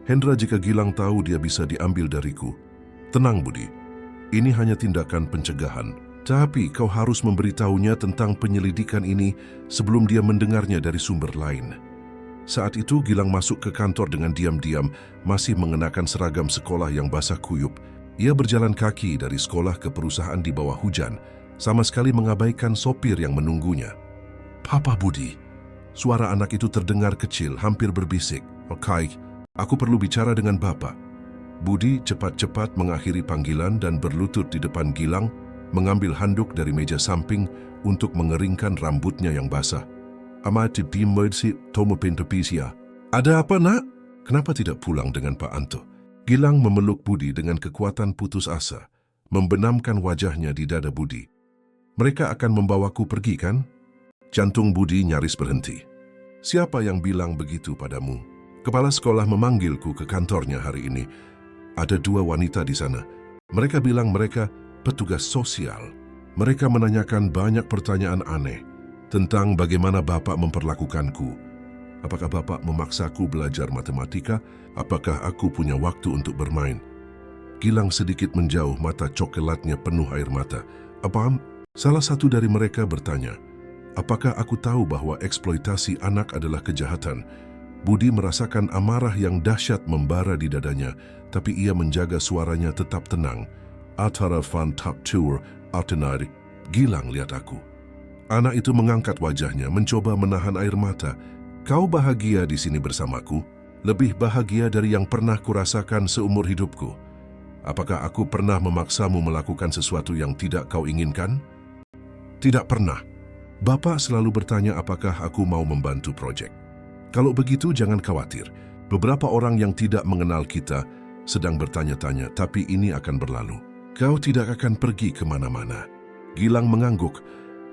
"Hendra, jika Gilang tahu dia bisa diambil dariku." "Tenang, Budi. Ini hanya tindakan pencegahan. Tapi kau harus memberitahunya tentang penyelidikan ini sebelum dia mendengarnya dari sumber lain." Saat itu Gilang masuk ke kantor dengan diam-diam, masih mengenakan seragam sekolah yang basah kuyup. Ia berjalan kaki dari sekolah ke perusahaan di bawah hujan, sama sekali mengabaikan sopir yang menunggunya. "Papa Budi." Suara anak itu terdengar kecil, hampir berbisik. "Oke, aku perlu bicara dengan Bapak." Budi cepat-cepat mengakhiri panggilan dan berlutut di depan Gilang, mengambil handuk dari meja samping untuk mengeringkan rambutnya yang basah. "Amati dimedsi tomo pentopisia." "Ada apa, Nak? Kenapa tidak pulang dengan Pak Anto?" Gilang memeluk Budi dengan kekuatan putus asa, membenamkan wajahnya di dada Budi. "Mereka akan membawaku pergi, kan?" Jantung Budi nyaris berhenti. "Siapa yang bilang begitu padamu?" "Kepala sekolah memanggilku ke kantornya hari ini. Ada 2 wanita di sana. Mereka bilang mereka petugas sosial. Mereka menanyakan banyak pertanyaan aneh tentang bagaimana Bapak memperlakukanku. Apakah Bapak memaksaku belajar matematika? Apakah aku punya waktu untuk bermain?" Gilang sedikit menjauh, mata coklatnya penuh air mata. "Apa? Salah satu dari mereka bertanya, apakah aku tahu bahwa eksploitasi anak adalah kejahatan? Budi merasakan amarah yang dahsyat membara di dadanya, tapi ia menjaga suaranya tetap tenang. Atara fan tap tour, Artenari, Gilang lihat aku. Anak itu mengangkat wajahnya, mencoba menahan air mata. Kau bahagia di sini bersamaku? Lebih bahagia dari yang pernah kurasakan seumur hidupku. Apakah aku pernah memaksamu melakukan sesuatu yang tidak kau inginkan? Tidak pernah. Bapak selalu bertanya apakah aku mau membantu proyek. Kalau begitu jangan khawatir. Beberapa orang yang tidak mengenal kita sedang bertanya-tanya, tapi ini akan berlalu. Kau tidak akan pergi kemana-mana. Gilang mengangguk,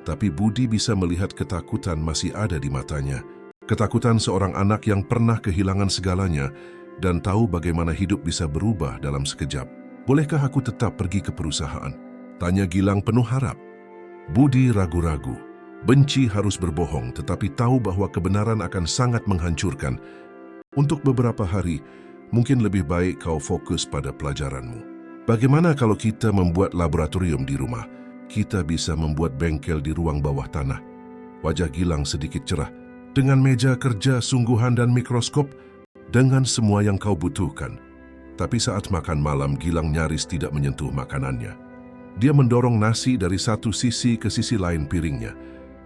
tapi Budi bisa melihat ketakutan masih ada di matanya. Ketakutan seorang anak yang pernah kehilangan segalanya dan tahu bagaimana hidup bisa berubah dalam sekejap. Bolehkah aku tetap pergi ke perusahaan? Tanya Gilang penuh harap. Budi ragu-ragu. Benci harus berbohong, tetapi tahu bahwa kebenaran akan sangat menghancurkan. Untuk beberapa hari, mungkin lebih baik kau fokus pada pelajaranmu. Bagaimana kalau kita membuat laboratorium di rumah? Kita bisa membuat bengkel di ruang bawah tanah. Wajah Gilang sedikit cerah. Dengan meja kerja, sungguhan dan mikroskop, dengan semua yang kau butuhkan. Tapi saat makan malam, Gilang nyaris tidak menyentuh makanannya. Dia mendorong nasi dari satu sisi ke sisi lain piringnya,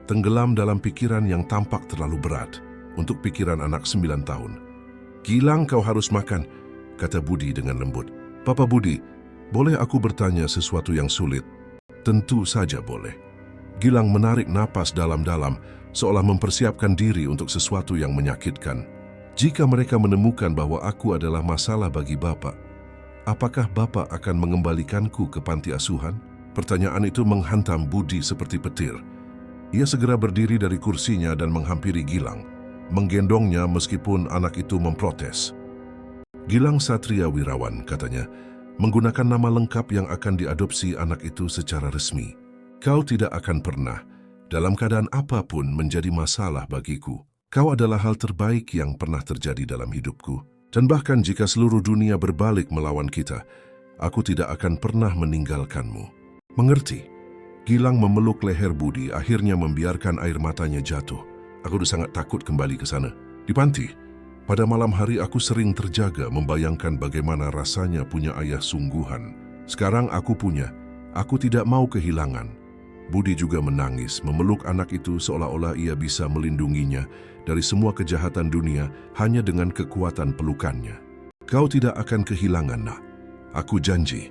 tenggelam dalam pikiran yang tampak terlalu berat untuk pikiran anak 9 tahun. Gilang, kau harus makan, kata Budi dengan lembut. Papa Budi, boleh aku bertanya sesuatu yang sulit? Tentu saja boleh. Gilang menarik napas dalam-dalam, seolah mempersiapkan diri untuk sesuatu yang menyakitkan. Jika mereka menemukan bahwa aku adalah masalah bagi Bapak, apakah Bapak akan mengembalikanku ke panti asuhan? Pertanyaan itu menghantam Budi seperti petir. Ia segera berdiri dari kursinya dan menghampiri Gilang, menggendongnya meskipun anak itu memprotes. Gilang Satria Wirawan, katanya, menggunakan nama lengkap yang akan diadopsi anak itu secara resmi. Kau tidak akan pernah, dalam keadaan apapun, menjadi masalah bagiku. Kau adalah hal terbaik yang pernah terjadi dalam hidupku. Dan bahkan jika seluruh dunia berbalik melawan kita, aku tidak akan pernah meninggalkanmu. Mengerti? Gilang memeluk leher Budi, akhirnya membiarkan air matanya jatuh. Aku sudah sangat takut kembali ke sana. Di panti, pada malam hari aku sering terjaga membayangkan bagaimana rasanya punya ayah sungguhan. Sekarang aku punya, aku tidak mau kehilangan. Budi juga menangis, memeluk anak itu seolah-olah ia bisa melindunginya dari semua kejahatan dunia hanya dengan kekuatan pelukannya. Kau tidak akan kehilangan, nak. Aku janji.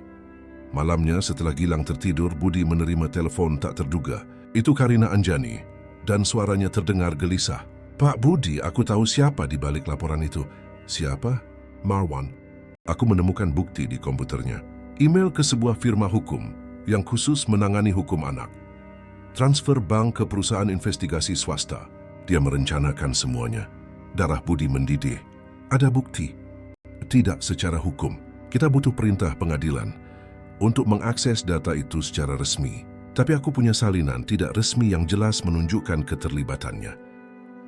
Malamnya setelah Gilang tertidur, Budi menerima telepon tak terduga. Itu Karina Anjani, dan suaranya terdengar gelisah. Pak Budi, aku tahu siapa di balik laporan itu. Siapa? Marwan. Aku menemukan bukti di komputernya. Email ke sebuah firma hukum yang khusus menangani hukum anak. Transfer bank ke perusahaan investigasi swasta. Dia merencanakan semuanya. Darah Budi mendidih. Ada bukti. Tidak secara hukum. Kita butuh perintah pengadilan untuk mengakses data itu secara resmi. Tapi aku punya salinan tidak resmi yang jelas menunjukkan keterlibatannya.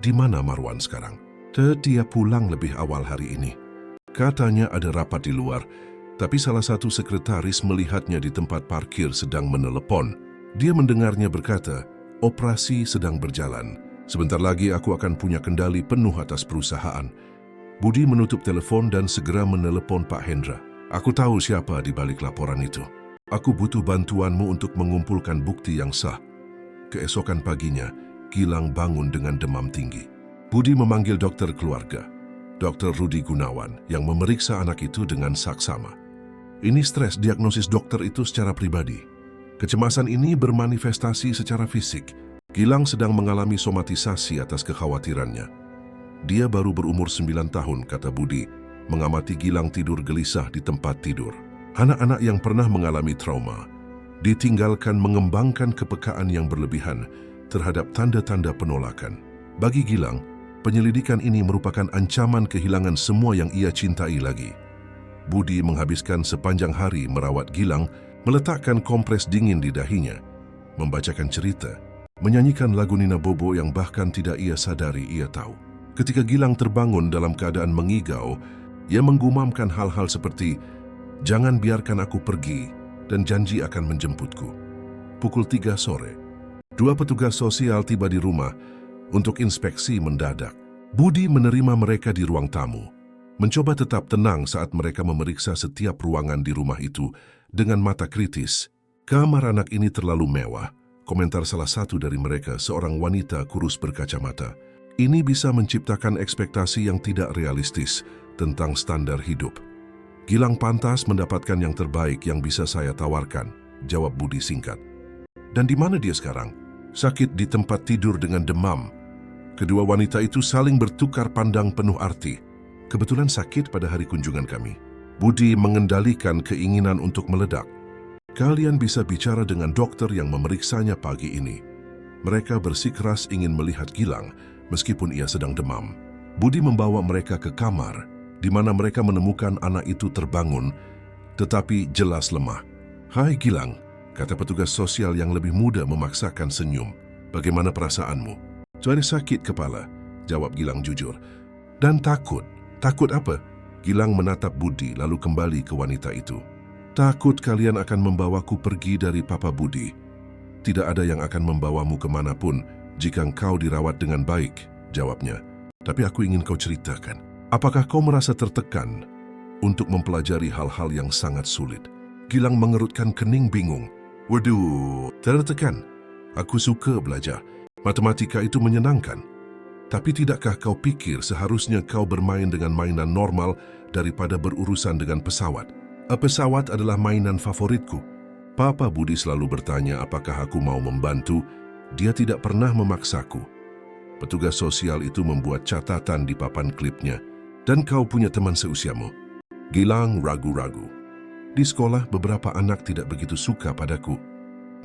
Di mana Marwan sekarang? Dia pulang lebih awal hari ini. Katanya ada rapat di luar, tapi salah satu sekretaris melihatnya di tempat parkir sedang menelepon. Dia mendengarnya berkata, operasi sedang berjalan. Sebentar lagi aku akan punya kendali penuh atas perusahaan. Budi menutup telepon dan segera menelepon Pak Hendra. Aku tahu siapa di balik laporan itu. Aku butuh bantuanmu untuk mengumpulkan bukti yang sah. Keesokan paginya, Gilang bangun dengan demam tinggi. Budi memanggil dokter keluarga, Dr. Rudi Gunawan, yang memeriksa anak itu dengan saksama. Ini stres, diagnosis dokter itu secara pribadi. Kecemasan ini bermanifestasi secara fisik. Gilang sedang mengalami somatisasi atas kekhawatirannya. Dia baru berumur 9 tahun, kata Budi, mengamati Gilang tidur gelisah di tempat tidur. Anak-anak yang pernah mengalami trauma ditinggalkan mengembangkan kepekaan yang berlebihan terhadap tanda-tanda penolakan. Bagi Gilang, penyelidikan ini merupakan ancaman kehilangan semua yang ia cintai lagi. Budi menghabiskan sepanjang hari merawat Gilang, meletakkan kompres dingin di dahinya, membacakan cerita, menyanyikan lagu Nina Bobo yang bahkan tidak ia sadari ia tahu. Ketika Gilang terbangun dalam keadaan mengigau, ia menggumamkan hal-hal seperti, jangan biarkan aku pergi dan janji akan menjemputku. pukul 3 sore. 2 petugas sosial tiba di rumah untuk inspeksi mendadak. Budi menerima mereka di ruang tamu, mencoba tetap tenang saat mereka memeriksa setiap ruangan di rumah itu dengan mata kritis. "Kamar anak ini terlalu mewah," komentar salah satu dari mereka, seorang wanita kurus berkacamata. "Ini bisa menciptakan ekspektasi yang tidak realistis tentang standar hidup." "Gilang pantas mendapatkan yang terbaik yang bisa saya tawarkan," jawab Budi singkat. "Dan di mana dia sekarang?" "Sakit di tempat tidur dengan demam." Kedua wanita itu saling bertukar pandang penuh arti. "Kebetulan sakit pada hari kunjungan kami." Budi mengendalikan keinginan untuk meledak. "Kalian bisa bicara dengan dokter yang memeriksanya pagi ini." Mereka bersikeras ingin melihat Gilang meskipun ia sedang demam. Budi membawa mereka ke kamar, di mana mereka menemukan anak itu terbangun, tetapi jelas lemah. "Hai Gilang," kata petugas sosial yang lebih muda memaksakan senyum. "Bagaimana perasaanmu?" "Saya sakit kepala," jawab Gilang jujur. "Dan takut." "Takut apa?" Gilang menatap Budi lalu kembali ke wanita itu. "Takut kalian akan membawaku pergi dari Papa Budi. Tidak ada yang akan membawamu kemanapun jika engkau dirawat dengan baik," jawabnya. "Tapi aku ingin kau ceritakan. Apakah kau merasa tertekan untuk mempelajari hal-hal yang sangat sulit?" Gilang mengerutkan kening bingung. "Waduh, tertekan. Aku suka belajar. Matematika itu menyenangkan. Tapi tidakkah kau pikir seharusnya kau bermain dengan mainan normal daripada berurusan dengan pesawat? Pesawat adalah mainan favoritku." Papa Budi selalu bertanya apakah aku mau membantu. Dia tidak pernah memaksaku. Petugas sosial itu membuat catatan di papan klipnya. "Dan kau punya teman seusiamu?" Gilang ragu-ragu. "Di sekolah beberapa anak tidak begitu suka padaku.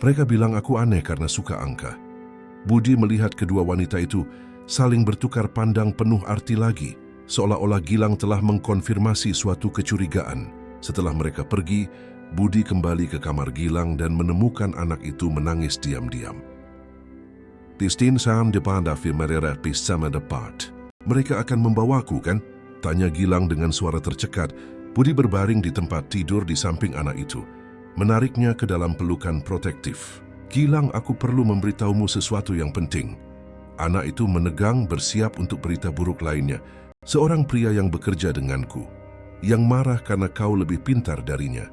Mereka bilang aku aneh karena suka angka." Budi melihat kedua wanita itu saling bertukar pandang penuh arti lagi, seolah-olah Gilang telah mengkonfirmasi suatu kecurigaan. Setelah mereka pergi, Budi kembali ke kamar Gilang dan menemukan anak itu menangis diam-diam. "Tistinsan depan mereka bersama depat. Mereka akan membawaku, kan?" tanya Gilang dengan suara tercekat. Budi berbaring di tempat tidur di samping anak itu, menariknya ke dalam pelukan protektif. "Gilang, aku perlu memberitahumu sesuatu yang penting." Anak itu menegang bersiap untuk berita buruk lainnya. "Seorang pria yang bekerja denganku, yang marah karena kau lebih pintar darinya,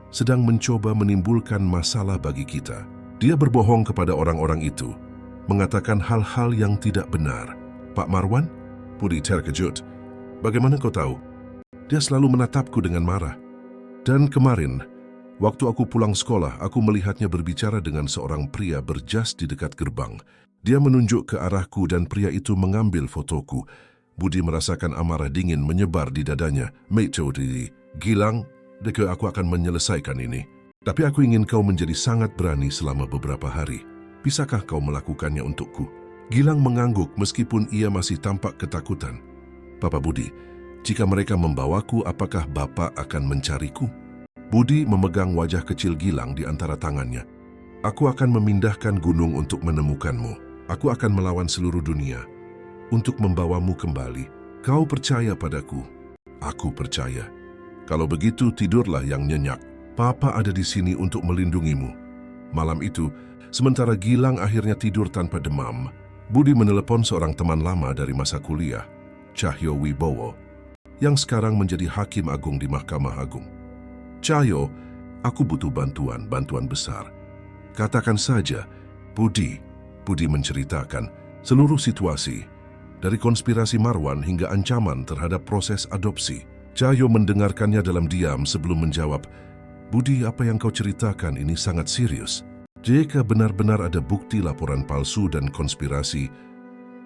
sedang mencoba menimbulkan masalah bagi kita. Dia berbohong kepada orang-orang itu, mengatakan hal-hal yang tidak benar." "Pak Marwan?" Budi terkejut. "Bagaimana kau tahu?" "Dia selalu menatapku dengan marah. Dan kemarin, waktu aku pulang sekolah, aku melihatnya berbicara dengan seorang pria berjas di dekat gerbang. Dia menunjuk ke arahku dan pria itu mengambil fotoku." Budi merasakan amarah dingin menyebar di dadanya. "Metode, Gilang, aku akan menyelesaikan ini. Tapi aku ingin kau menjadi sangat berani selama beberapa hari. Bisakah kau melakukannya untukku?" Gilang mengangguk meskipun ia masih tampak ketakutan. "Papa Budi, jika mereka membawaku, apakah Bapak akan mencariku?" Budi memegang wajah kecil Gilang di antara tangannya. "Aku akan memindahkan gunung untuk menemukanmu. Aku akan melawan seluruh dunia untuk membawamu kembali. Kau percaya padaku?" "Aku percaya." "Kalau begitu, tidurlah yang nyenyak. Papa ada di sini untuk melindungimu." Malam itu, sementara Gilang akhirnya tidur tanpa demam, Budi menelepon seorang teman lama dari masa kuliah, Cahyo Wibowo, yang sekarang menjadi Hakim Agung di Mahkamah Agung. "Cahyo, aku butuh bantuan besar." "Katakan saja, Budi." Budi menceritakan seluruh situasi, dari konspirasi Marwan hingga ancaman terhadap proses adopsi. Cahyo mendengarkannya dalam diam sebelum menjawab, "Budi, apa yang kau ceritakan ini sangat serius. Jika benar-benar ada bukti laporan palsu dan konspirasi,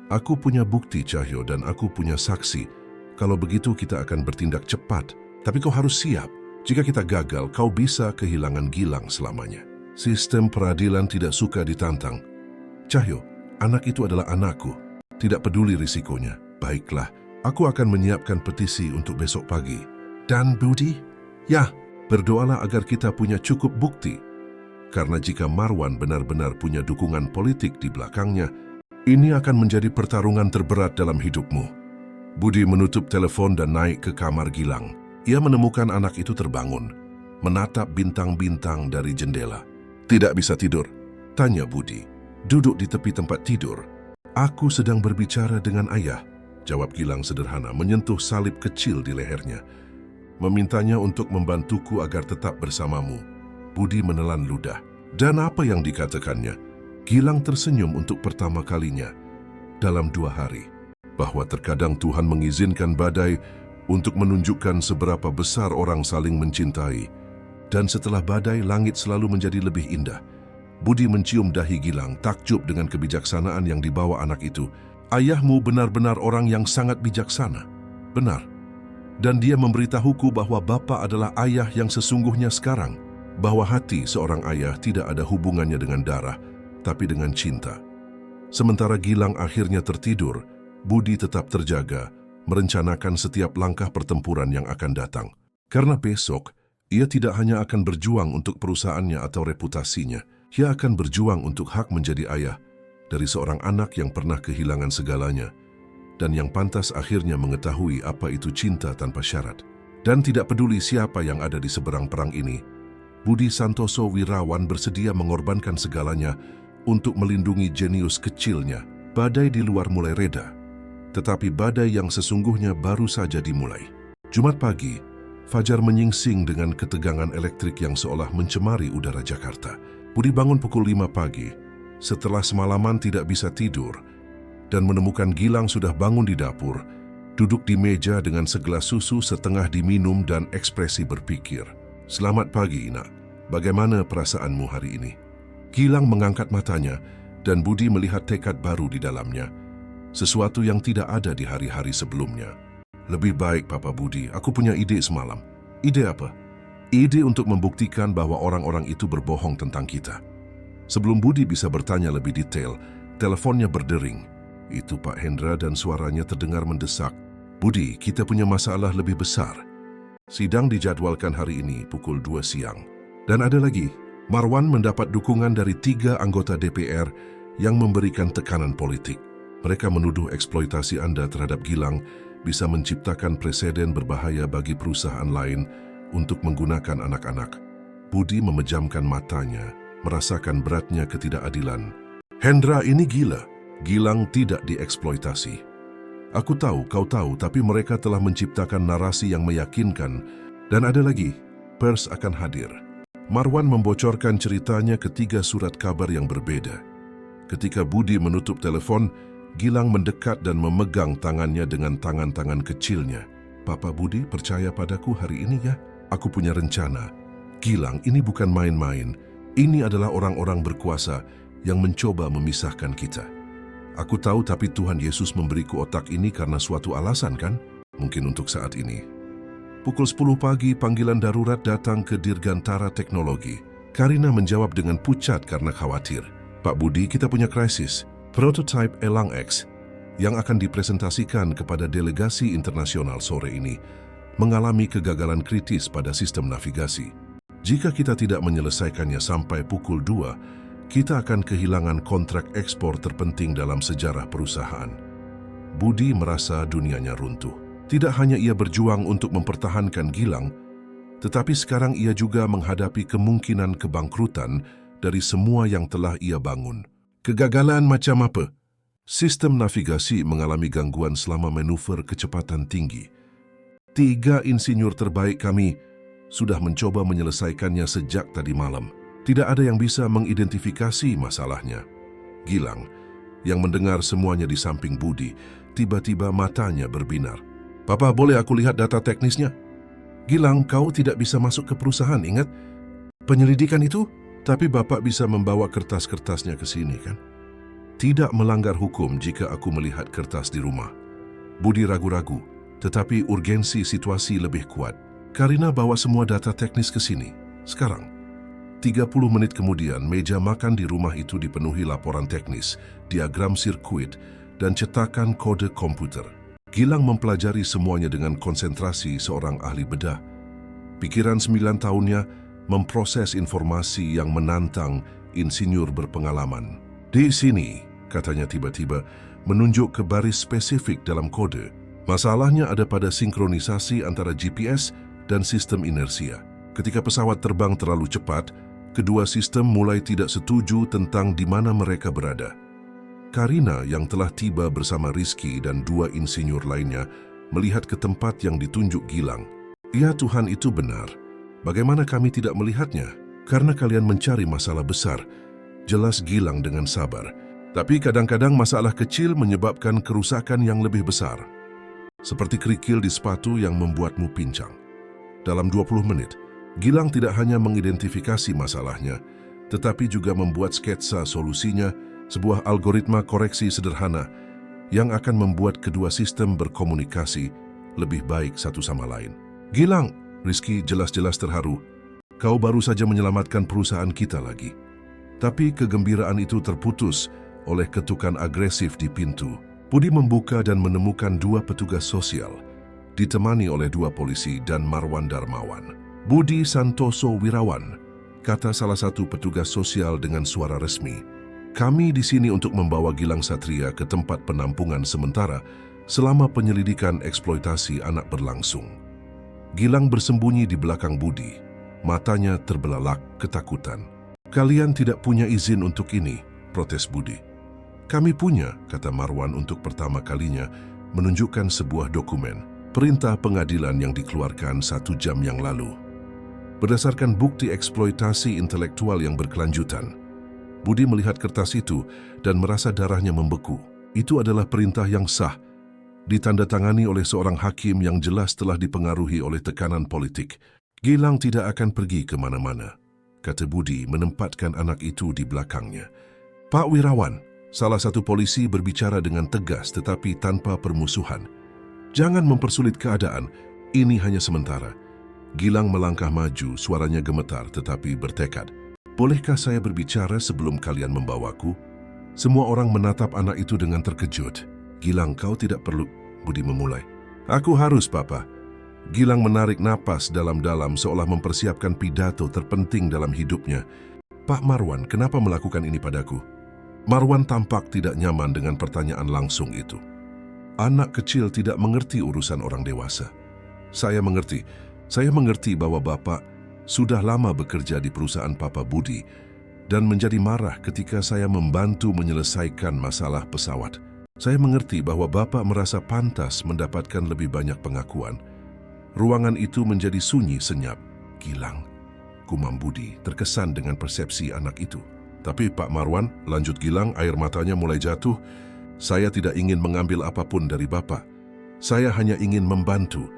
aku punya bukti, Cahyo, dan aku punya saksi. Kalau begitu kita akan bertindak cepat. Tapi kau harus siap. Jika kita gagal, kau bisa kehilangan Gilang selamanya. Sistem peradilan tidak suka ditantang. Cahyo, anak itu adalah anakku. Tidak peduli risikonya. Baiklah, aku akan menyiapkan petisi untuk besok pagi." "Dan Budi?" "Ya, berdoalah agar kita punya cukup bukti. Karena jika Marwan benar-benar punya dukungan politik di belakangnya, ini akan menjadi pertarungan terberat dalam hidupmu." Budi menutup telepon dan naik ke kamar Gilang. Ia menemukan anak itu terbangun, menatap bintang-bintang dari jendela. "Tidak bisa tidur." Tanya Budi, duduk di tepi tempat tidur. Aku sedang berbicara dengan ayah, jawab Gilang sederhana menyentuh salib kecil di lehernya. Memintanya untuk membantuku agar tetap bersamamu. Budi menelan ludah. Dan apa yang dikatakannya? Gilang tersenyum untuk pertama kalinya dalam 2 hari. Bahwa terkadang Tuhan mengizinkan badai untuk menunjukkan seberapa besar orang saling mencintai. Dan setelah badai, langit selalu menjadi lebih indah. Budi mencium dahi Gilang, takjub dengan kebijaksanaan yang dibawa anak itu. Ayahmu benar-benar orang yang sangat bijaksana. Benar. Dan dia memberitahuku bahwa Bapa adalah ayah yang sesungguhnya sekarang. Bahwa hati seorang ayah tidak ada hubungannya dengan darah, tapi dengan cinta. Sementara Gilang akhirnya tertidur, Budi tetap terjaga, merencanakan setiap langkah pertempuran yang akan datang. Karena besok, ia tidak hanya akan berjuang untuk perusahaannya atau reputasinya, ia akan berjuang untuk hak menjadi ayah dari seorang anak yang pernah kehilangan segalanya dan yang pantas akhirnya mengetahui apa itu cinta tanpa syarat. Dan tidak peduli siapa yang ada di seberang perang ini, Budi Santoso Wirawan bersedia mengorbankan segalanya untuk melindungi jenius kecilnya. Badai di luar mulai reda, tetapi badai yang sesungguhnya baru saja dimulai. Jumat pagi, fajar menyingsing dengan ketegangan elektrik yang seolah mencemari udara Jakarta. Budi bangun pukul 5 pagi, setelah semalaman tidak bisa tidur, dan menemukan Gilang sudah bangun di dapur, duduk di meja dengan segelas susu setengah diminum dan ekspresi berpikir. Selamat pagi, Nak. Bagaimana perasaanmu hari ini? Gilang mengangkat matanya, dan Budi melihat tekad baru di dalamnya, sesuatu yang tidak ada di hari-hari sebelumnya. Lebih baik, Papa Budi, aku punya ide semalam. Ide apa? Ide untuk membuktikan bahwa orang-orang itu berbohong tentang kita. Sebelum Budi bisa bertanya lebih detail, teleponnya berdering. Itu Pak Hendra dan suaranya terdengar mendesak. Budi, kita punya masalah lebih besar. Sidang dijadwalkan hari ini pukul 2 siang. Dan ada lagi, Marwan mendapat dukungan dari 3 anggota DPR yang memberikan tekanan politik. Mereka menuduh eksploitasi Anda terhadap Gilang bisa menciptakan preseden berbahaya bagi perusahaan lain untuk menggunakan anak-anak. Budi memejamkan matanya, merasakan beratnya ketidakadilan. Hendra ini gila. Gilang tidak dieksploitasi. Aku tahu, kau tahu, tapi mereka telah menciptakan narasi yang meyakinkan. Dan ada lagi, pers akan hadir. Marwan membocorkan ceritanya ke 3 surat kabar yang berbeda. Ketika Budi menutup telepon, Gilang mendekat dan memegang tangannya dengan tangan-tangan kecilnya. Papa Budi, percaya padaku hari ini ya. Aku punya rencana. Gilang, ini bukan main-main. Ini adalah orang-orang berkuasa yang mencoba memisahkan kita. Aku tahu, tapi Tuhan Yesus memberiku otak ini karena suatu alasan, kan? Mungkin untuk saat ini. Pukul 10 pagi, panggilan darurat datang ke Dirgantara Teknologi. Karina menjawab dengan pucat karena khawatir. Pak Budi, kita punya krisis. Prototype Elang X yang akan dipresentasikan kepada delegasi internasional sore ini mengalami kegagalan kritis pada sistem navigasi. Jika kita tidak menyelesaikannya sampai pukul 2, kita akan kehilangan kontrak ekspor terpenting dalam sejarah perusahaan. Budi merasa dunianya runtuh. Tidak hanya ia berjuang untuk mempertahankan Gilang, tetapi sekarang ia juga menghadapi kemungkinan kebangkrutan dari semua yang telah ia bangun. Kegagalan macam apa? Sistem navigasi mengalami gangguan selama manuver kecepatan tinggi. 3 insinyur terbaik kami sudah mencoba menyelesaikannya sejak tadi malam. Tidak ada yang bisa mengidentifikasi masalahnya. Gilang, yang mendengar semuanya di samping Budi, tiba-tiba matanya berbinar. Papa, boleh aku lihat data teknisnya? Gilang, kau tidak bisa masuk ke perusahaan, ingat? Penyelidikan itu? Tapi Bapak bisa membawa kertas-kertasnya ke sini, kan? Tidak melanggar hukum jika aku melihat kertas di rumah. Budi ragu-ragu, tetapi urgensi situasi lebih kuat. Karina bawa semua data teknis ke sini. Sekarang, 30 menit kemudian, meja makan di rumah itu dipenuhi laporan teknis, diagram sirkuit, dan cetakan kode komputer. Gilang mempelajari semuanya dengan konsentrasi seorang ahli bedah. Pikiran 9 tahunnya memproses informasi yang menantang insinyur berpengalaman. Di sini, katanya tiba-tiba, menunjuk ke baris spesifik dalam kode. Masalahnya ada pada sinkronisasi antara GPS dan sistem inersia. Ketika pesawat terbang terlalu cepat, Kedua sistem mulai tidak setuju tentang di mana mereka berada. Karina yang telah tiba bersama Rizky dan 2 insinyur lainnya melihat ke tempat yang ditunjuk Gilang. Ya Tuhan, itu benar. Bagaimana kami tidak melihatnya? Karena kalian mencari masalah besar. Jelas Gilang dengan sabar. Tapi kadang-kadang masalah kecil menyebabkan kerusakan yang lebih besar. Seperti kerikil di sepatu yang membuatmu pincang. Dalam 20 menit, Gilang tidak hanya mengidentifikasi masalahnya, tetapi juga membuat sketsa solusinya, sebuah algoritma koreksi sederhana yang akan membuat kedua sistem berkomunikasi lebih baik satu sama lain. Gilang, Rizky jelas-jelas terharu. Kau baru saja menyelamatkan perusahaan kita lagi. Tapi kegembiraan itu terputus oleh ketukan agresif di pintu. Budi membuka dan menemukan 2 petugas sosial, ditemani oleh 2 polisi dan Marwan Darmawan. Budi Santoso Wirawan, kata salah satu petugas sosial dengan suara resmi. Kami di sini untuk membawa Gilang Satria ke tempat penampungan sementara selama penyelidikan eksploitasi anak berlangsung. Gilang bersembunyi di belakang Budi, matanya terbelalak ketakutan. Kalian tidak punya izin untuk ini, protes Budi. Kami punya, kata Marwan untuk pertama kalinya, menunjukkan sebuah dokumen, perintah pengadilan yang dikeluarkan 1 jam yang lalu. Berdasarkan bukti eksploitasi intelektual yang berkelanjutan, Budi melihat kertas itu dan merasa darahnya membeku. Itu adalah perintah yang sah, ditandatangani oleh seorang hakim yang jelas telah dipengaruhi oleh tekanan politik. Gilang tidak akan pergi kemana-mana, kata Budi menempatkan anak itu di belakangnya. Pak Wirawan, salah satu polisi berbicara dengan tegas tetapi tanpa permusuhan. Jangan mempersulit keadaan, ini hanya sementara. Gilang melangkah maju, suaranya gemetar tetapi bertekad. Bolehkah saya berbicara sebelum kalian membawaku? Semua orang menatap anak itu dengan terkejut. Gilang, kau tidak perlu, Budi memulai. Aku harus, Papa. Gilang menarik napas dalam-dalam seolah mempersiapkan pidato terpenting dalam hidupnya. Pak Marwan, kenapa melakukan ini padaku? Marwan tampak tidak nyaman dengan pertanyaan langsung itu. Anak kecil tidak mengerti urusan orang dewasa. Saya mengerti bahwa Bapak sudah lama bekerja di perusahaan Papa Budi dan menjadi marah ketika saya membantu menyelesaikan masalah pesawat. Saya mengerti bahwa Bapak merasa pantas mendapatkan lebih banyak pengakuan. Ruangan itu menjadi sunyi senyap. Gilang, gumam Budi, terkesan dengan persepsi anak itu. Tapi Pak Marwan, lanjut Gilang, air matanya mulai jatuh. Saya tidak ingin mengambil apapun dari Bapak. Saya hanya ingin membantu.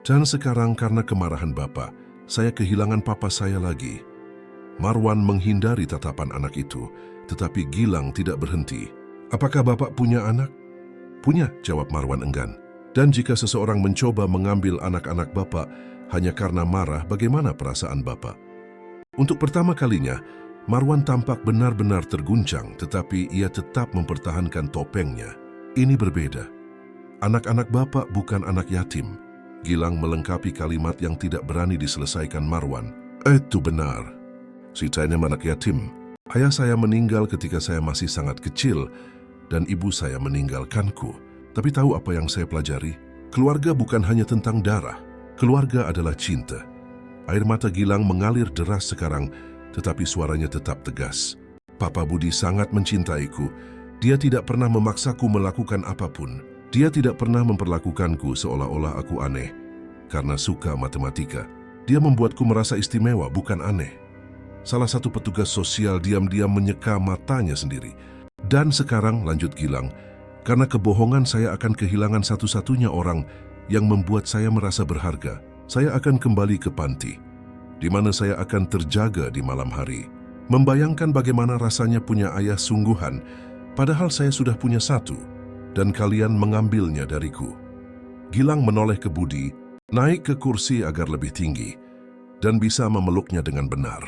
Dan sekarang karena kemarahan Bapak, saya kehilangan papa saya lagi. Marwan menghindari tatapan anak itu, tetapi Gilang tidak berhenti. Apakah Bapak punya anak? Punya, jawab Marwan enggan. Dan jika seseorang mencoba mengambil anak-anak Bapak hanya karena marah, bagaimana perasaan Bapak? Untuk pertama kalinya, Marwan tampak benar-benar terguncang, tetapi ia tetap mempertahankan topengnya. Ini berbeda. Anak-anak Bapak bukan anak yatim. Gilang melengkapi kalimat yang tidak berani diselesaikan Marwan. Itu benar. Saya anak yatim. Ayah saya meninggal ketika saya masih sangat kecil dan ibu saya meninggalkanku. Tapi tahu apa yang saya pelajari? Keluarga bukan hanya tentang darah. Keluarga adalah cinta. Air mata Gilang mengalir deras sekarang, tetapi suaranya tetap tegas. Papa Budi sangat mencintaiku. Dia tidak pernah memaksaku melakukan apapun. Dia tidak pernah memperlakukanku seolah-olah aku aneh. Karena suka matematika, dia membuatku merasa istimewa, bukan aneh. Salah satu petugas sosial diam-diam menyeka matanya sendiri. Dan sekarang, lanjut Gilang, karena kebohongan saya akan kehilangan satu-satunya orang yang membuat saya merasa berharga. Saya akan kembali ke panti, di mana saya akan terjaga di malam hari. Membayangkan bagaimana rasanya punya ayah sungguhan, padahal saya sudah punya satu. Dan kalian mengambilnya dariku. Gilang menoleh ke Budi, naik ke kursi agar lebih tinggi, dan bisa memeluknya dengan benar.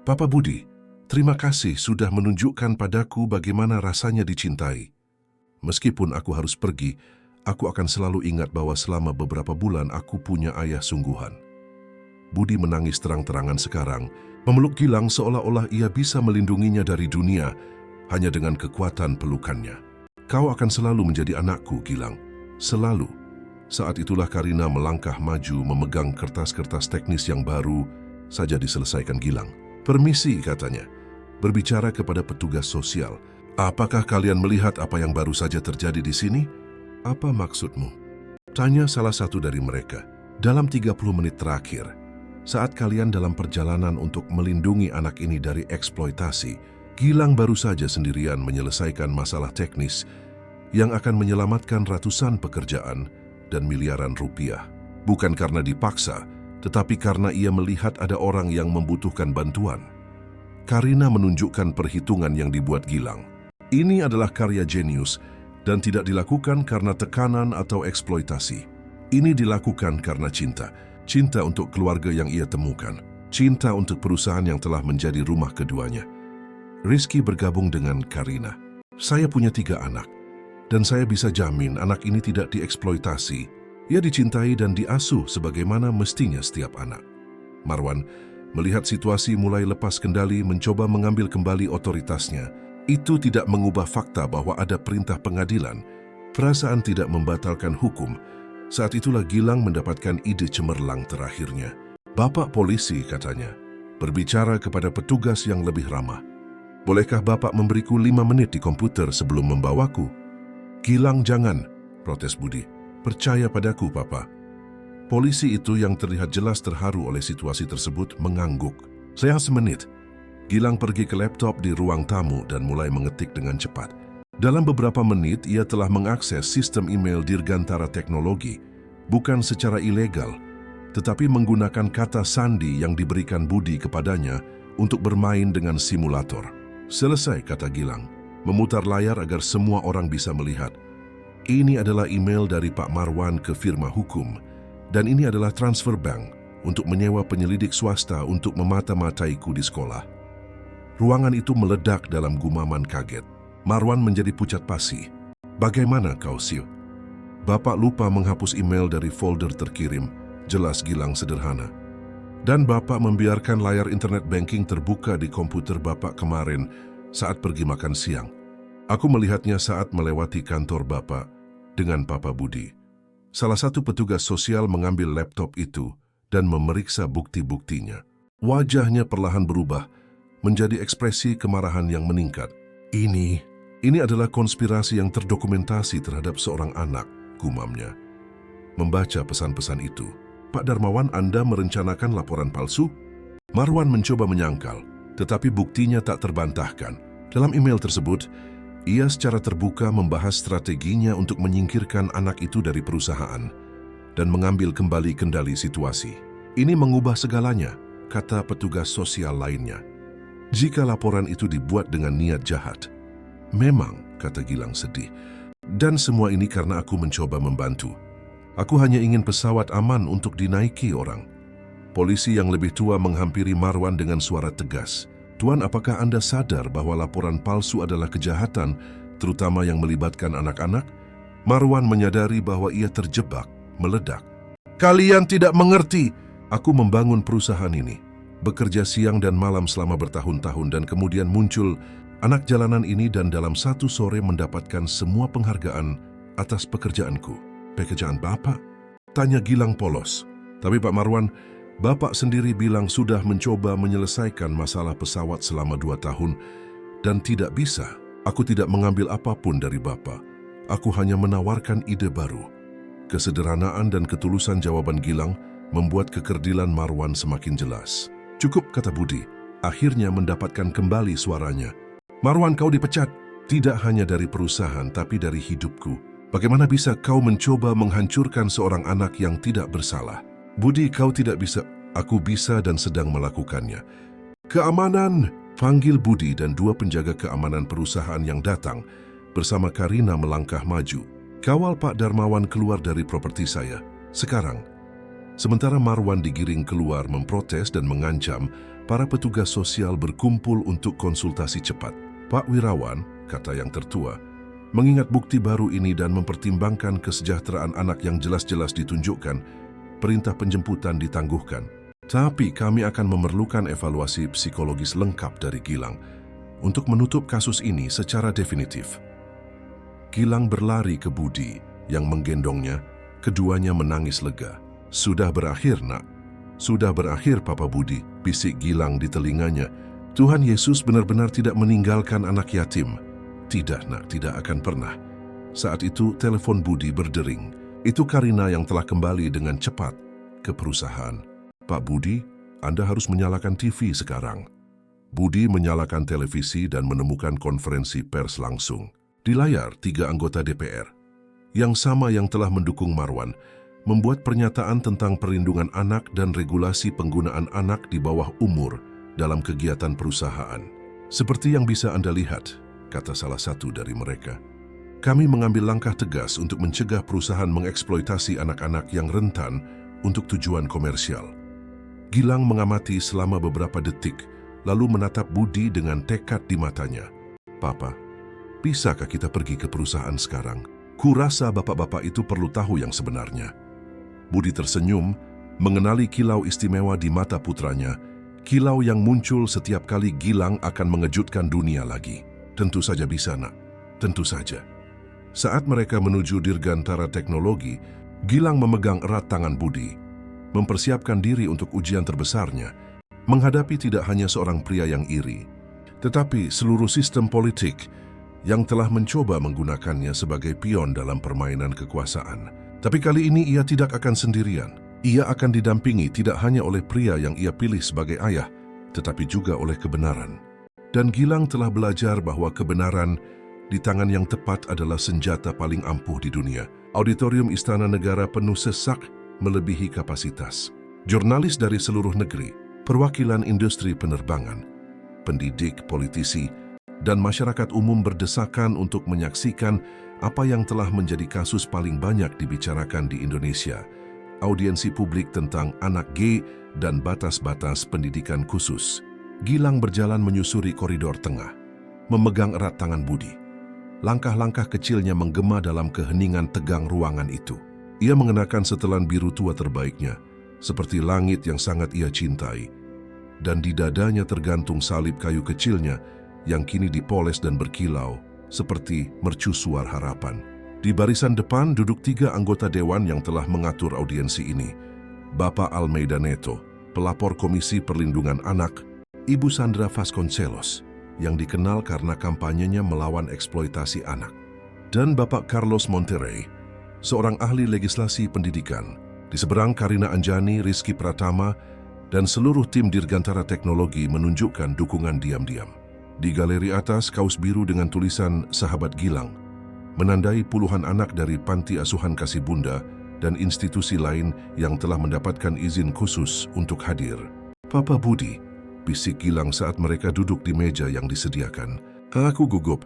Papa Budi, terima kasih sudah menunjukkan padaku bagaimana rasanya dicintai. Meskipun aku harus pergi, aku akan selalu ingat bahwa selama beberapa bulan aku punya ayah sungguhan. Budi menangis terang-terangan sekarang, memeluk Gilang seolah-olah ia bisa melindunginya dari dunia hanya dengan kekuatan pelukannya. Kau akan selalu menjadi anakku, Gilang. Selalu. Saat itulah Karina melangkah maju memegang kertas-kertas teknis yang baru saja diselesaikan Gilang. "Permisi," katanya, berbicara kepada petugas sosial. "Apakah kalian melihat apa yang baru saja terjadi di sini?" "Apa maksudmu?" tanya salah satu dari mereka. "Dalam 30 menit terakhir, saat kalian dalam perjalanan untuk melindungi anak ini dari eksploitasi, Gilang baru saja sendirian menyelesaikan masalah teknis yang akan menyelamatkan ratusan pekerjaan dan miliaran rupiah. Bukan karena dipaksa, tetapi karena ia melihat ada orang yang membutuhkan bantuan." Karina menunjukkan perhitungan yang dibuat Gilang. Ini adalah karya jenius dan tidak dilakukan karena tekanan atau eksploitasi. Ini dilakukan karena cinta. Cinta untuk keluarga yang ia temukan. Cinta untuk perusahaan yang telah menjadi rumah keduanya. Rizky bergabung dengan Karina. "Saya punya 3 anak, dan saya bisa jamin anak ini tidak dieksploitasi. Ia dicintai dan diasuh sebagaimana mestinya setiap anak." Marwan melihat situasi mulai lepas kendali, mencoba mengambil kembali otoritasnya. Itu tidak mengubah fakta bahwa ada perintah pengadilan. Perasaan tidak membatalkan hukum. Saat itulah Gilang mendapatkan ide cemerlang terakhirnya. "Bapak polisi," katanya, berbicara kepada petugas yang lebih ramah. "Bolehkah Bapak memberiku 5 menit di komputer sebelum membawaku?" "Gilang, jangan," protes Budi. "Percaya padaku, Papa." Polisi itu yang terlihat jelas terharu oleh situasi tersebut mengangguk. "Saya semenit." Gilang pergi ke laptop di ruang tamu dan mulai mengetik dengan cepat. Dalam beberapa menit, ia telah mengakses sistem email Dirgantara Teknologi, bukan secara ilegal, tetapi menggunakan kata sandi yang diberikan Budi kepadanya untuk bermain dengan simulator. "Selesai," kata Gilang, memutar layar agar semua orang bisa melihat. "Ini adalah email dari Pak Marwan ke firma hukum, dan ini adalah transfer bank untuk menyewa penyelidik swasta untuk memata-mataiku di sekolah." Ruangan itu meledak dalam gumaman kaget. Marwan menjadi pucat pasi. "Bagaimana kau, Siu?" "Bapak lupa menghapus email dari folder terkirim," jelas Gilang sederhana. "Dan Bapak membiarkan layar internet banking terbuka di komputer Bapak kemarin saat pergi makan siang. Aku melihatnya saat melewati kantor Bapak dengan Papa Budi." Salah satu petugas sosial mengambil laptop itu dan memeriksa bukti-buktinya. Wajahnya perlahan berubah menjadi ekspresi kemarahan yang meningkat. Ini adalah konspirasi yang terdokumentasi terhadap seorang anak," gumamnya. Membaca pesan-pesan itu, "Pak Darmawan, Anda merencanakan laporan palsu?" Marwan mencoba menyangkal, tetapi buktinya tak terbantahkan. Dalam email tersebut, ia secara terbuka membahas strateginya untuk menyingkirkan anak itu dari perusahaan dan mengambil kembali kendali situasi. "Ini mengubah segalanya," kata petugas sosial lainnya. "Jika laporan itu dibuat dengan niat jahat." "Memang," kata Gilang sedih. "Dan semua ini karena aku mencoba membantu. Aku hanya ingin pesawat aman untuk dinaiki orang." Polisi yang lebih tua menghampiri Marwan dengan suara tegas. "Tuan, apakah Anda sadar bahwa laporan palsu adalah kejahatan, terutama yang melibatkan anak-anak?" Marwan menyadari bahwa ia terjebak, meledak. "Kalian tidak mengerti. Aku membangun perusahaan ini, bekerja siang dan malam selama bertahun-tahun, dan kemudian muncul anak jalanan ini dan dalam satu sore mendapatkan semua penghargaan atas pekerjaanku." "Pekerjaan Bapak?" tanya Gilang polos. "Tapi Pak Marwan, Bapak sendiri bilang sudah mencoba menyelesaikan masalah pesawat selama 2 tahun dan tidak bisa." "Aku tidak mengambil apapun dari Bapak. Aku hanya menawarkan ide baru." Kesederhanaan dan ketulusan jawaban Gilang membuat kekerdilan Marwan semakin jelas. "Cukup," kata Budi, akhirnya mendapatkan kembali suaranya. "Marwan, kau dipecat. Tidak hanya dari perusahaan, tapi dari hidupku. Bagaimana bisa kau mencoba menghancurkan seorang anak yang tidak bersalah?" "Budi, kau tidak bisa." "Aku bisa dan sedang melakukannya." "Keamanan!" panggil Budi, dan 2 penjaga keamanan perusahaan yang datang bersama Karina melangkah maju. "Kawal Pak Darmawan keluar dari properti saya sekarang." Sementara Marwan digiring keluar memprotes dan mengancam, para petugas sosial berkumpul untuk konsultasi cepat. "Pak Wirawan," kata yang tertua, "mengingat bukti baru ini dan mempertimbangkan kesejahteraan anak yang jelas-jelas ditunjukkan, perintah penjemputan ditangguhkan. Tapi kami akan memerlukan evaluasi psikologis lengkap dari Gilang untuk menutup kasus ini secara definitif." Gilang berlari ke Budi yang menggendongnya. Keduanya menangis lega. "Sudah berakhir, Nak." Sudah berakhir, Papa Budi, bisik Gilang di telinganya. Tuhan Yesus benar-benar tidak meninggalkan anak yatim. Tidak, Nak, tidak akan pernah. Saat itu telepon Budi berdering. Itu Karina yang telah kembali dengan cepat ke perusahaan. Pak Budi, Anda harus menyalakan TV sekarang. Budi menyalakan televisi dan menemukan konferensi pers langsung. Di layar 3 anggota DPR, yang sama yang telah mendukung Marwan, membuat pernyataan tentang perlindungan anak dan regulasi penggunaan anak di bawah umur dalam kegiatan perusahaan. Seperti yang bisa Anda lihat, kata salah satu dari mereka, kami mengambil langkah tegas untuk mencegah perusahaan mengeksploitasi anak-anak yang rentan untuk tujuan komersial. Gilang mengamati selama beberapa detik, lalu menatap Budi dengan tekad di matanya. Papa, bisakah kita pergi ke perusahaan sekarang? Kurasa bapak-bapak itu perlu tahu yang sebenarnya. Budi tersenyum, mengenali kilau istimewa di mata putranya, kilau yang muncul setiap kali Gilang akan mengejutkan dunia lagi. Tentu saja bisa, Nak. Tentu saja. Saat mereka menuju Dirgantara Teknologi, Gilang memegang erat tangan Budi, mempersiapkan diri untuk ujian terbesarnya, menghadapi tidak hanya seorang pria yang iri, tetapi seluruh sistem politik yang telah mencoba menggunakannya sebagai pion dalam permainan kekuasaan. Tapi kali ini ia tidak akan sendirian. Ia akan didampingi tidak hanya oleh pria yang ia pilih sebagai ayah, tetapi juga oleh kebenaran. Dan Gilang telah belajar bahwa kebenaran di tangan yang tepat adalah senjata paling ampuh di dunia. Auditorium Istana Negara penuh sesak melebihi kapasitas. Jurnalis dari seluruh negeri, perwakilan industri penerbangan, pendidik, politisi, dan masyarakat umum berdesakan untuk menyaksikan apa yang telah menjadi kasus paling banyak dibicarakan di Indonesia, audiensi publik tentang anak G dan batas-batas pendidikan khusus. Gilang berjalan menyusuri koridor tengah, memegang erat tangan Budi. Langkah-langkah kecilnya menggema dalam keheningan tegang ruangan itu. Ia mengenakan setelan biru tua terbaiknya, seperti langit yang sangat ia cintai. Dan di dadanya tergantung salib kayu kecilnya yang kini dipoles dan berkilau, seperti mercusuar harapan. Di barisan depan duduk 3 anggota dewan yang telah mengatur audiensi ini. Bapak Almeida Neto, pelapor Komisi Perlindungan Anak, Ibu Sandra Vasconcelos, yang dikenal karena kampanyenya melawan eksploitasi anak, dan Bapak Carlos Monterrey, seorang ahli legislasi pendidikan. Di seberang Karina Anjani, Rizky Pratama, dan seluruh tim Dirgantara Teknologi menunjukkan dukungan diam-diam. Di galeri atas, kaos biru dengan tulisan Sahabat Gilang, menandai puluhan anak dari Panti Asuhan Kasih Bunda dan institusi lain yang telah mendapatkan izin khusus untuk hadir. Papa Budi, bisik Gilang saat mereka duduk di meja yang disediakan. Aku gugup.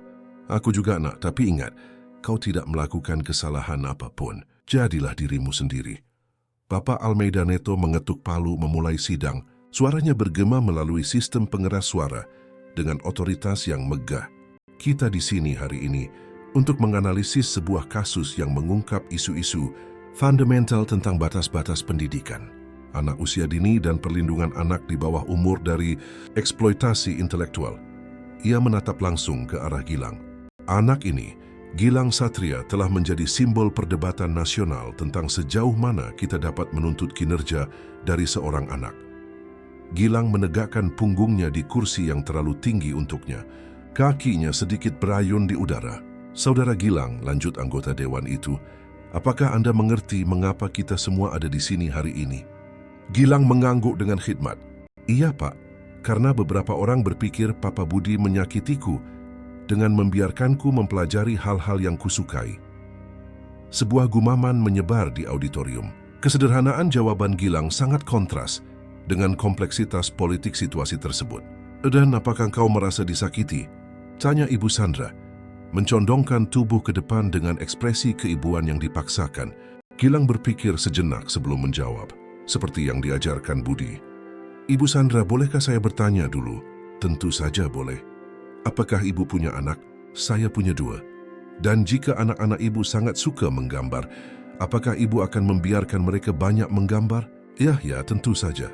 Aku juga, Nak, tapi ingat, kau tidak melakukan kesalahan apapun. Jadilah dirimu sendiri. Bapak Almeida Neto mengetuk palu memulai sidang. Suaranya bergema melalui sistem pengeras suara dengan otoritas yang megah. Kita di sini hari ini untuk menganalisis sebuah kasus yang mengungkap isu-isu fundamental tentang batas-batas pendidikan, anak usia dini dan perlindungan anak di bawah umur dari eksploitasi intelektual. Ia menatap langsung ke arah Gilang. Anak ini, Gilang Satria, telah menjadi simbol perdebatan nasional tentang sejauh mana kita dapat menuntut kinerja dari seorang anak. Gilang menegakkan punggungnya di kursi yang terlalu tinggi untuknya. Kakinya sedikit berayun di udara. Saudara Gilang, lanjut anggota dewan itu, apakah Anda mengerti mengapa kita semua ada di sini hari ini? Gilang mengangguk dengan khidmat. Iya, Pak, karena beberapa orang berpikir Papa Budi menyakitiku dengan membiarkanku mempelajari hal-hal yang kusukai. Sebuah gumaman menyebar di auditorium. Kesederhanaan jawaban Gilang sangat kontras dengan kompleksitas politik situasi tersebut. Dan apakah kau merasa disakiti? Tanya Ibu Sandra, mencondongkan tubuh ke depan dengan ekspresi keibuan yang dipaksakan. Gilang berpikir sejenak sebelum menjawab, seperti yang diajarkan Budi. Ibu Sandra, bolehkah saya bertanya dulu? Tentu saja boleh. Apakah ibu punya anak? Saya punya 2. Dan jika anak-anak ibu sangat suka menggambar, apakah ibu akan membiarkan mereka banyak menggambar? Ya, tentu saja.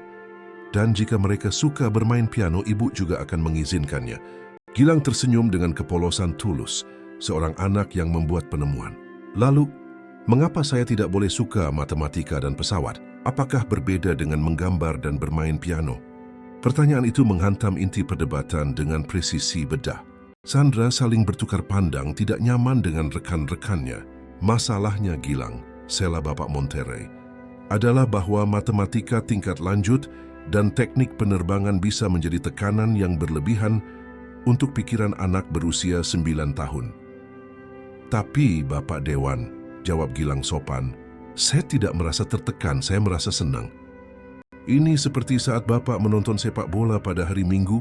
Dan jika mereka suka bermain piano, ibu juga akan mengizinkannya. Gilang tersenyum dengan kepolosan tulus, seorang anak yang membuat penemuan. Lalu, mengapa saya tidak boleh suka matematika dan pesawat? Apakah berbeda dengan menggambar dan bermain piano? Pertanyaan itu menghantam inti perdebatan dengan presisi bedah. Sandra saling bertukar pandang, tidak nyaman dengan rekan-rekannya. Masalahnya Gilang, sela Bapak Monterey, adalah bahwa matematika tingkat lanjut dan teknik penerbangan bisa menjadi tekanan yang berlebihan untuk pikiran anak berusia 9 tahun. Tapi Bapak Dewan, jawab Gilang sopan, saya tidak merasa tertekan, saya merasa senang. Ini seperti saat Bapak menonton sepak bola pada hari Minggu.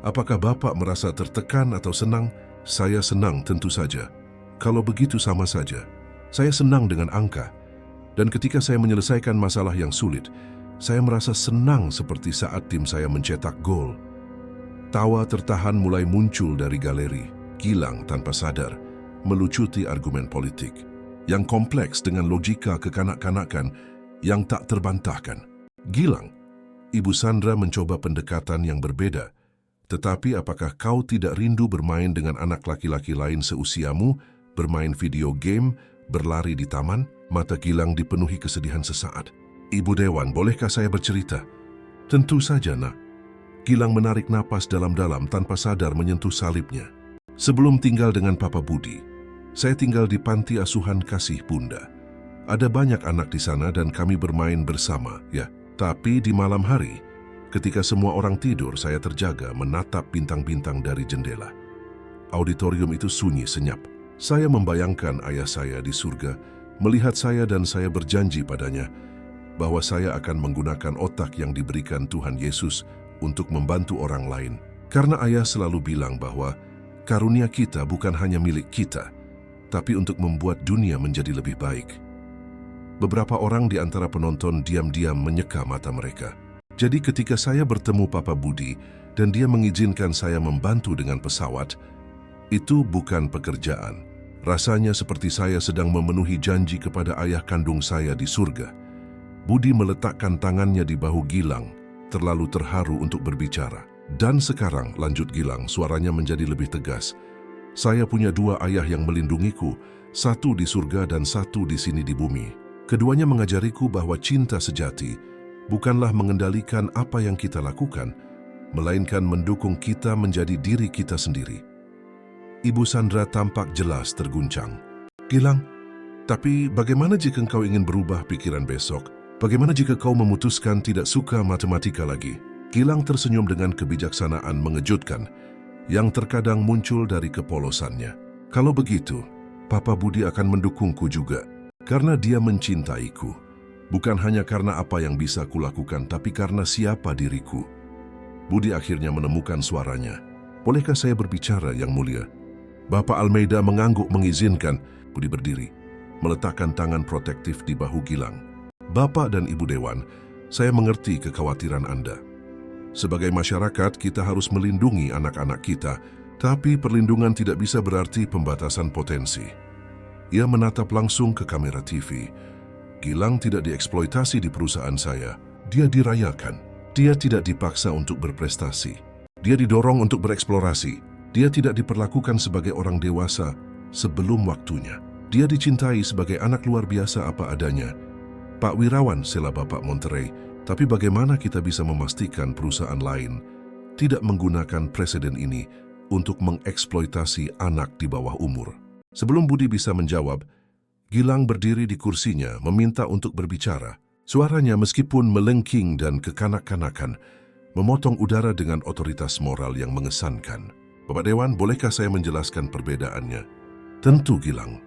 Apakah Bapak merasa tertekan atau senang? Saya senang tentu saja. Kalau begitu sama saja. Saya senang dengan angka. Dan ketika saya menyelesaikan masalah yang sulit, saya merasa senang seperti saat tim saya mencetak gol. Tawa tertahan mulai muncul dari galeri. Gilang tanpa sadar melucuti argumen politik yang kompleks dengan logika kekanak-kanakan yang tak terbantahkan. Gilang, Ibu Sandra mencoba pendekatan yang berbeda. Tetapi apakah kau tidak rindu bermain dengan anak laki-laki lain seusiamu, bermain video game, berlari di taman? Mata Gilang dipenuhi kesedihan sesaat. Ibu Dewan, bolehkah saya bercerita? Tentu saja, nak. Gilang menarik napas dalam-dalam tanpa sadar menyentuh salibnya. Sebelum tinggal dengan Papa Budi, saya tinggal di panti asuhan Kasih Bunda. Ada banyak anak di sana dan kami bermain bersama, ya. Tapi di malam hari, ketika semua orang tidur, saya terjaga menatap bintang-bintang dari jendela. Auditorium itu sunyi senyap. Saya membayangkan ayah saya di surga, melihat saya dan saya berjanji padanya bahwa saya akan menggunakan otak yang diberikan Tuhan Yesus untuk membantu orang lain. Karena ayah selalu bilang bahwa karunia kita bukan hanya milik kita, tapi untuk membuat dunia menjadi lebih baik. Beberapa orang di antara penonton diam-diam menyeka mata mereka. Jadi ketika saya bertemu Papa Budi dan dia mengizinkan saya membantu dengan pesawat, itu bukan pekerjaan. Rasanya seperti saya sedang memenuhi janji kepada ayah kandung saya di surga. Budi meletakkan tangannya di bahu Gilang, terlalu terharu untuk berbicara. Dan sekarang, lanjut Gilang, suaranya menjadi lebih tegas. Saya punya dua ayah yang melindungiku, satu di surga dan satu di sini di bumi. Keduanya mengajariku bahwa cinta sejati bukanlah mengendalikan apa yang kita lakukan, melainkan mendukung kita menjadi diri kita sendiri. Ibu Sandra tampak jelas terguncang. Gilang, tapi bagaimana jika engkau ingin berubah pikiran besok? Bagaimana jika kau memutuskan tidak suka matematika lagi? Gilang tersenyum dengan kebijaksanaan mengejutkan yang terkadang muncul dari kepolosannya. Kalau begitu, Papa Budi akan mendukungku juga. Karena dia mencintaiku, bukan hanya karena apa yang bisa kulakukan, tapi karena siapa diriku. Budi akhirnya menemukan suaranya. Bolehkah saya berbicara, Yang Mulia? Bapak Almeida mengangguk mengizinkan. Budi berdiri, meletakkan tangan protektif di bahu Gilang. Bapak dan Ibu Dewan, saya mengerti kekhawatiran Anda. Sebagai masyarakat, kita harus melindungi anak-anak kita, tapi perlindungan tidak bisa berarti pembatasan potensi. Ia menatap langsung ke kamera TV. Gilang tidak dieksploitasi di perusahaan saya. Dia dirayakan. Dia tidak dipaksa untuk berprestasi. Dia didorong untuk bereksplorasi. Dia tidak diperlakukan sebagai orang dewasa sebelum waktunya. Dia dicintai sebagai anak luar biasa apa adanya. Pak Wirawan, sela Bapak Monterey, tapi bagaimana kita bisa memastikan perusahaan lain tidak menggunakan presiden ini untuk mengeksploitasi anak di bawah umur? Sebelum Budi bisa menjawab, Gilang berdiri di kursinya meminta untuk berbicara. Suaranya meskipun melengking dan kekanak-kanakan, memotong udara dengan otoritas moral yang mengesankan. Bapak Dewan, bolehkah saya menjelaskan perbedaannya? Tentu, Gilang.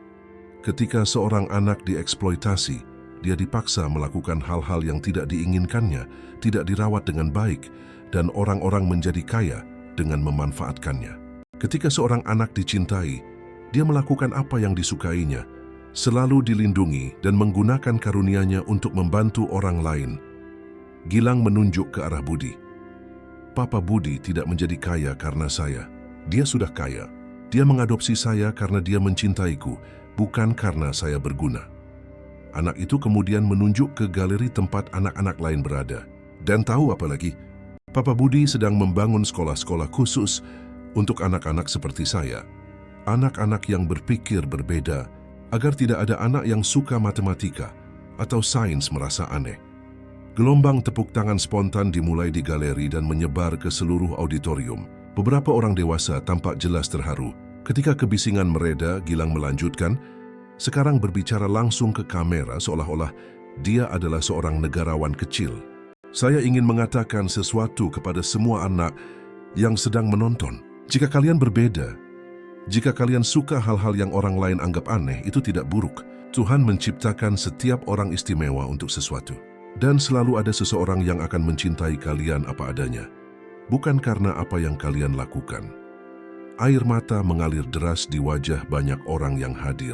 Ketika seorang anak dieksploitasi, dia dipaksa melakukan hal-hal yang tidak diinginkannya, tidak dirawat dengan baik, dan orang-orang menjadi kaya dengan memanfaatkannya. Ketika seorang anak dicintai, dia melakukan apa yang disukainya, selalu dilindungi dan menggunakan karunia-Nya untuk membantu orang lain. Gilang menunjuk ke arah Budi. Papa Budi tidak menjadi kaya karena saya. Dia sudah kaya. Dia mengadopsi saya karena dia mencintaiku, bukan karena saya berguna. Anak itu kemudian menunjuk ke galeri tempat anak-anak lain berada. Dan tahu apa lagi? Papa Budi sedang membangun sekolah-sekolah khusus untuk anak-anak seperti saya. Anak-anak yang berpikir berbeda, agar tidak ada anak yang suka matematika atau sains merasa aneh. Gelombang tepuk tangan spontan dimulai di galeri dan menyebar ke seluruh auditorium. Beberapa orang dewasa tampak jelas terharu. Ketika kebisingan mereda, Gilang melanjutkan, sekarang berbicara langsung ke kamera seolah-olah dia adalah seorang negarawan kecil. Saya ingin mengatakan sesuatu kepada semua anak yang sedang menonton. Jika kalian berbeda, jika kalian suka hal-hal yang orang lain anggap aneh, itu tidak buruk. Tuhan menciptakan setiap orang istimewa untuk sesuatu. Dan selalu ada seseorang yang akan mencintai kalian apa adanya. Bukan karena apa yang kalian lakukan. Air mata mengalir deras di wajah banyak orang yang hadir,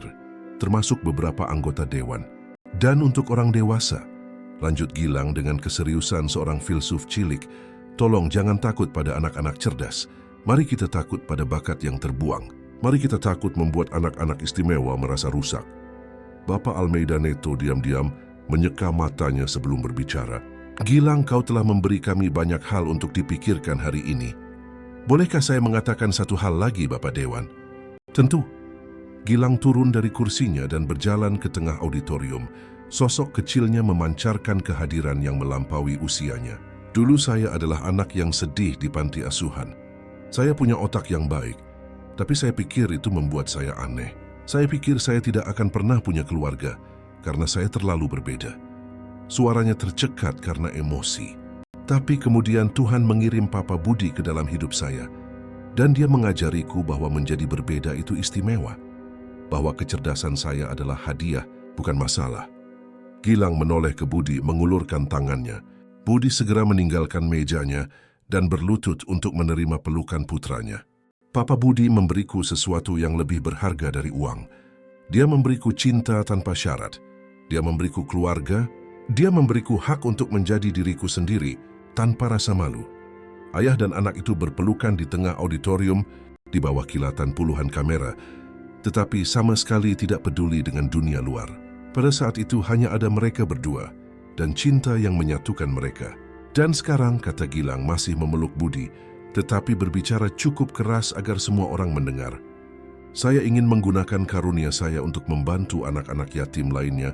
termasuk beberapa anggota dewan. Dan untuk orang dewasa, lanjut Gilang dengan keseriusan seorang filsuf cilik, tolong jangan takut pada anak-anak cerdas. Mari kita takut pada bakat yang terbuang. Mari kita takut membuat anak-anak istimewa merasa rusak. Bapak Almeida Neto diam-diam menyeka matanya sebelum berbicara. Gilang, kau telah memberi kami banyak hal untuk dipikirkan hari ini. Bolehkah saya mengatakan satu hal lagi, Bapak Dewan? Tentu. Gilang turun dari kursinya dan berjalan ke tengah auditorium. Sosok kecilnya memancarkan kehadiran yang melampaui usianya. Dulu saya adalah anak yang sedih di panti asuhan. Saya punya otak yang baik, tapi saya pikir itu membuat saya aneh. Saya pikir saya tidak akan pernah punya keluarga, karena saya terlalu berbeda. Suaranya tercekat karena emosi. Tapi kemudian Tuhan mengirim Papa Budi ke dalam hidup saya. Dan dia mengajariku bahwa menjadi berbeda itu istimewa. Bahwa kecerdasan saya adalah hadiah, bukan masalah. Gilang menoleh ke Budi, mengulurkan tangannya. Budi segera meninggalkan mejanya dan berlutut untuk menerima pelukan putranya. Papa Budi memberiku sesuatu yang lebih berharga dari uang. Dia memberiku cinta tanpa syarat. Dia memberiku keluarga. Dia memberiku hak untuk menjadi diriku sendiri tanpa rasa malu. Ayah dan anak itu berpelukan di tengah auditorium di bawah kilatan puluhan kamera, tetapi sama sekali tidak peduli dengan dunia luar. Pada saat itu hanya ada mereka berdua dan cinta yang menyatukan mereka. Dan sekarang, kata Gilang masih memeluk Budi, tetapi berbicara cukup keras agar semua orang mendengar. Saya ingin menggunakan karunia saya untuk membantu anak-anak yatim lainnya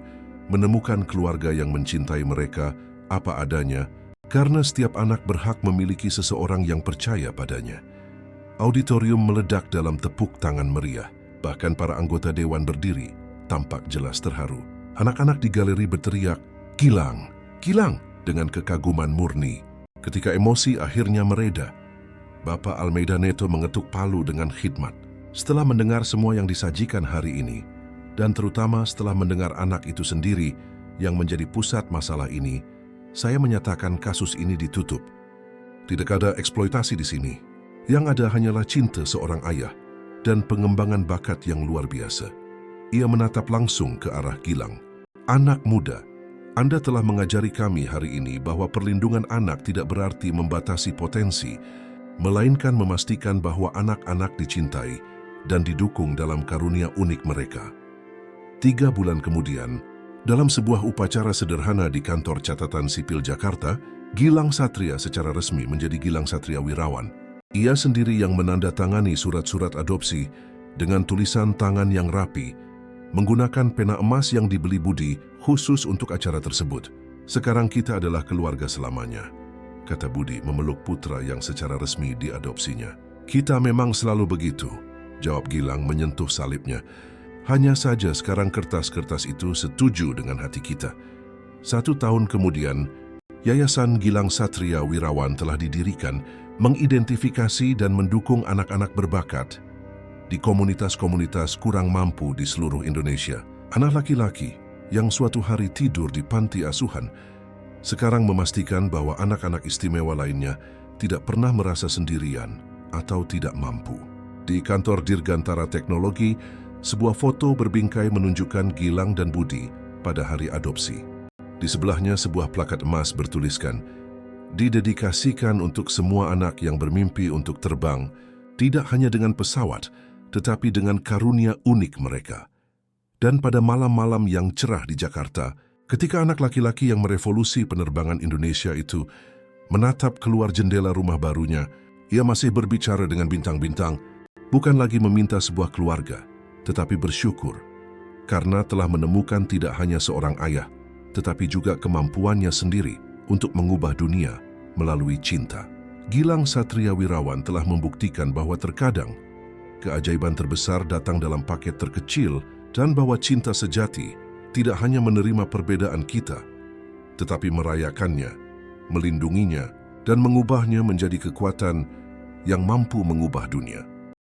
menemukan keluarga yang mencintai mereka apa adanya, karena setiap anak berhak memiliki seseorang yang percaya padanya. Auditorium meledak dalam tepuk tangan meriah. Bahkan para anggota dewan berdiri, tampak jelas terharu. Anak-anak di galeri berteriak, "Gilang! Gilang!" dengan kekaguman murni. Ketika emosi akhirnya mereda, Bapak Almeida Neto mengetuk palu dengan khidmat. Setelah mendengar semua yang disajikan hari ini, dan terutama setelah mendengar anak itu sendiri yang menjadi pusat masalah ini, saya menyatakan kasus ini ditutup. Tidak ada eksploitasi di sini. Yang ada hanyalah cinta seorang ayah dan pengembangan bakat yang luar biasa. Ia menatap langsung ke arah Gilang. Anak muda, Anda telah mengajari kami hari ini bahwa perlindungan anak tidak berarti membatasi potensi, melainkan memastikan bahwa anak-anak dicintai dan didukung dalam karunia unik mereka. 3 bulan kemudian, dalam sebuah upacara sederhana di kantor catatan sipil Jakarta, Gilang Satria secara resmi menjadi Gilang Satria Wirawan. Ia sendiri yang menandatangani surat-surat adopsi dengan tulisan tangan yang rapi, menggunakan pena emas yang dibeli Budi khusus untuk acara tersebut. Sekarang kita adalah keluarga selamanya, kata Budi memeluk putra yang secara resmi diadopsinya. Kita memang selalu begitu, jawab Gilang menyentuh salibnya. Hanya saja sekarang kertas-kertas itu setuju dengan hati kita. 1 tahun kemudian, Yayasan Gilang Satria Wirawan telah didirikan, mengidentifikasi dan mendukung anak-anak berbakat di komunitas-komunitas kurang mampu di seluruh Indonesia. Anak laki-laki yang suatu hari tidur di panti asuhan, sekarang memastikan bahwa anak-anak istimewa lainnya tidak pernah merasa sendirian atau tidak mampu. Di kantor Dirgantara Teknologi, sebuah foto berbingkai menunjukkan Gilang dan Budi pada hari adopsi. Di sebelahnya sebuah plakat emas bertuliskan, "Didedikasikan untuk semua anak yang bermimpi untuk terbang, tidak hanya dengan pesawat, tetapi dengan karunia unik mereka." Dan pada malam-malam yang cerah di Jakarta, ketika anak laki-laki yang merevolusi penerbangan Indonesia itu menatap keluar jendela rumah barunya, ia masih berbicara dengan bintang-bintang, bukan lagi meminta sebuah keluarga, tetapi bersyukur karena telah menemukan tidak hanya seorang ayah, tetapi juga kemampuannya sendiri untuk mengubah dunia melalui cinta. Gilang Satria Wirawan telah membuktikan bahwa terkadang keajaiban terbesar datang dalam paket terkecil dan bahwa cinta sejati tidak hanya menerima perbedaan kita, tetapi merayakannya, melindunginya, dan mengubahnya menjadi kekuatan yang mampu mengubah dunia.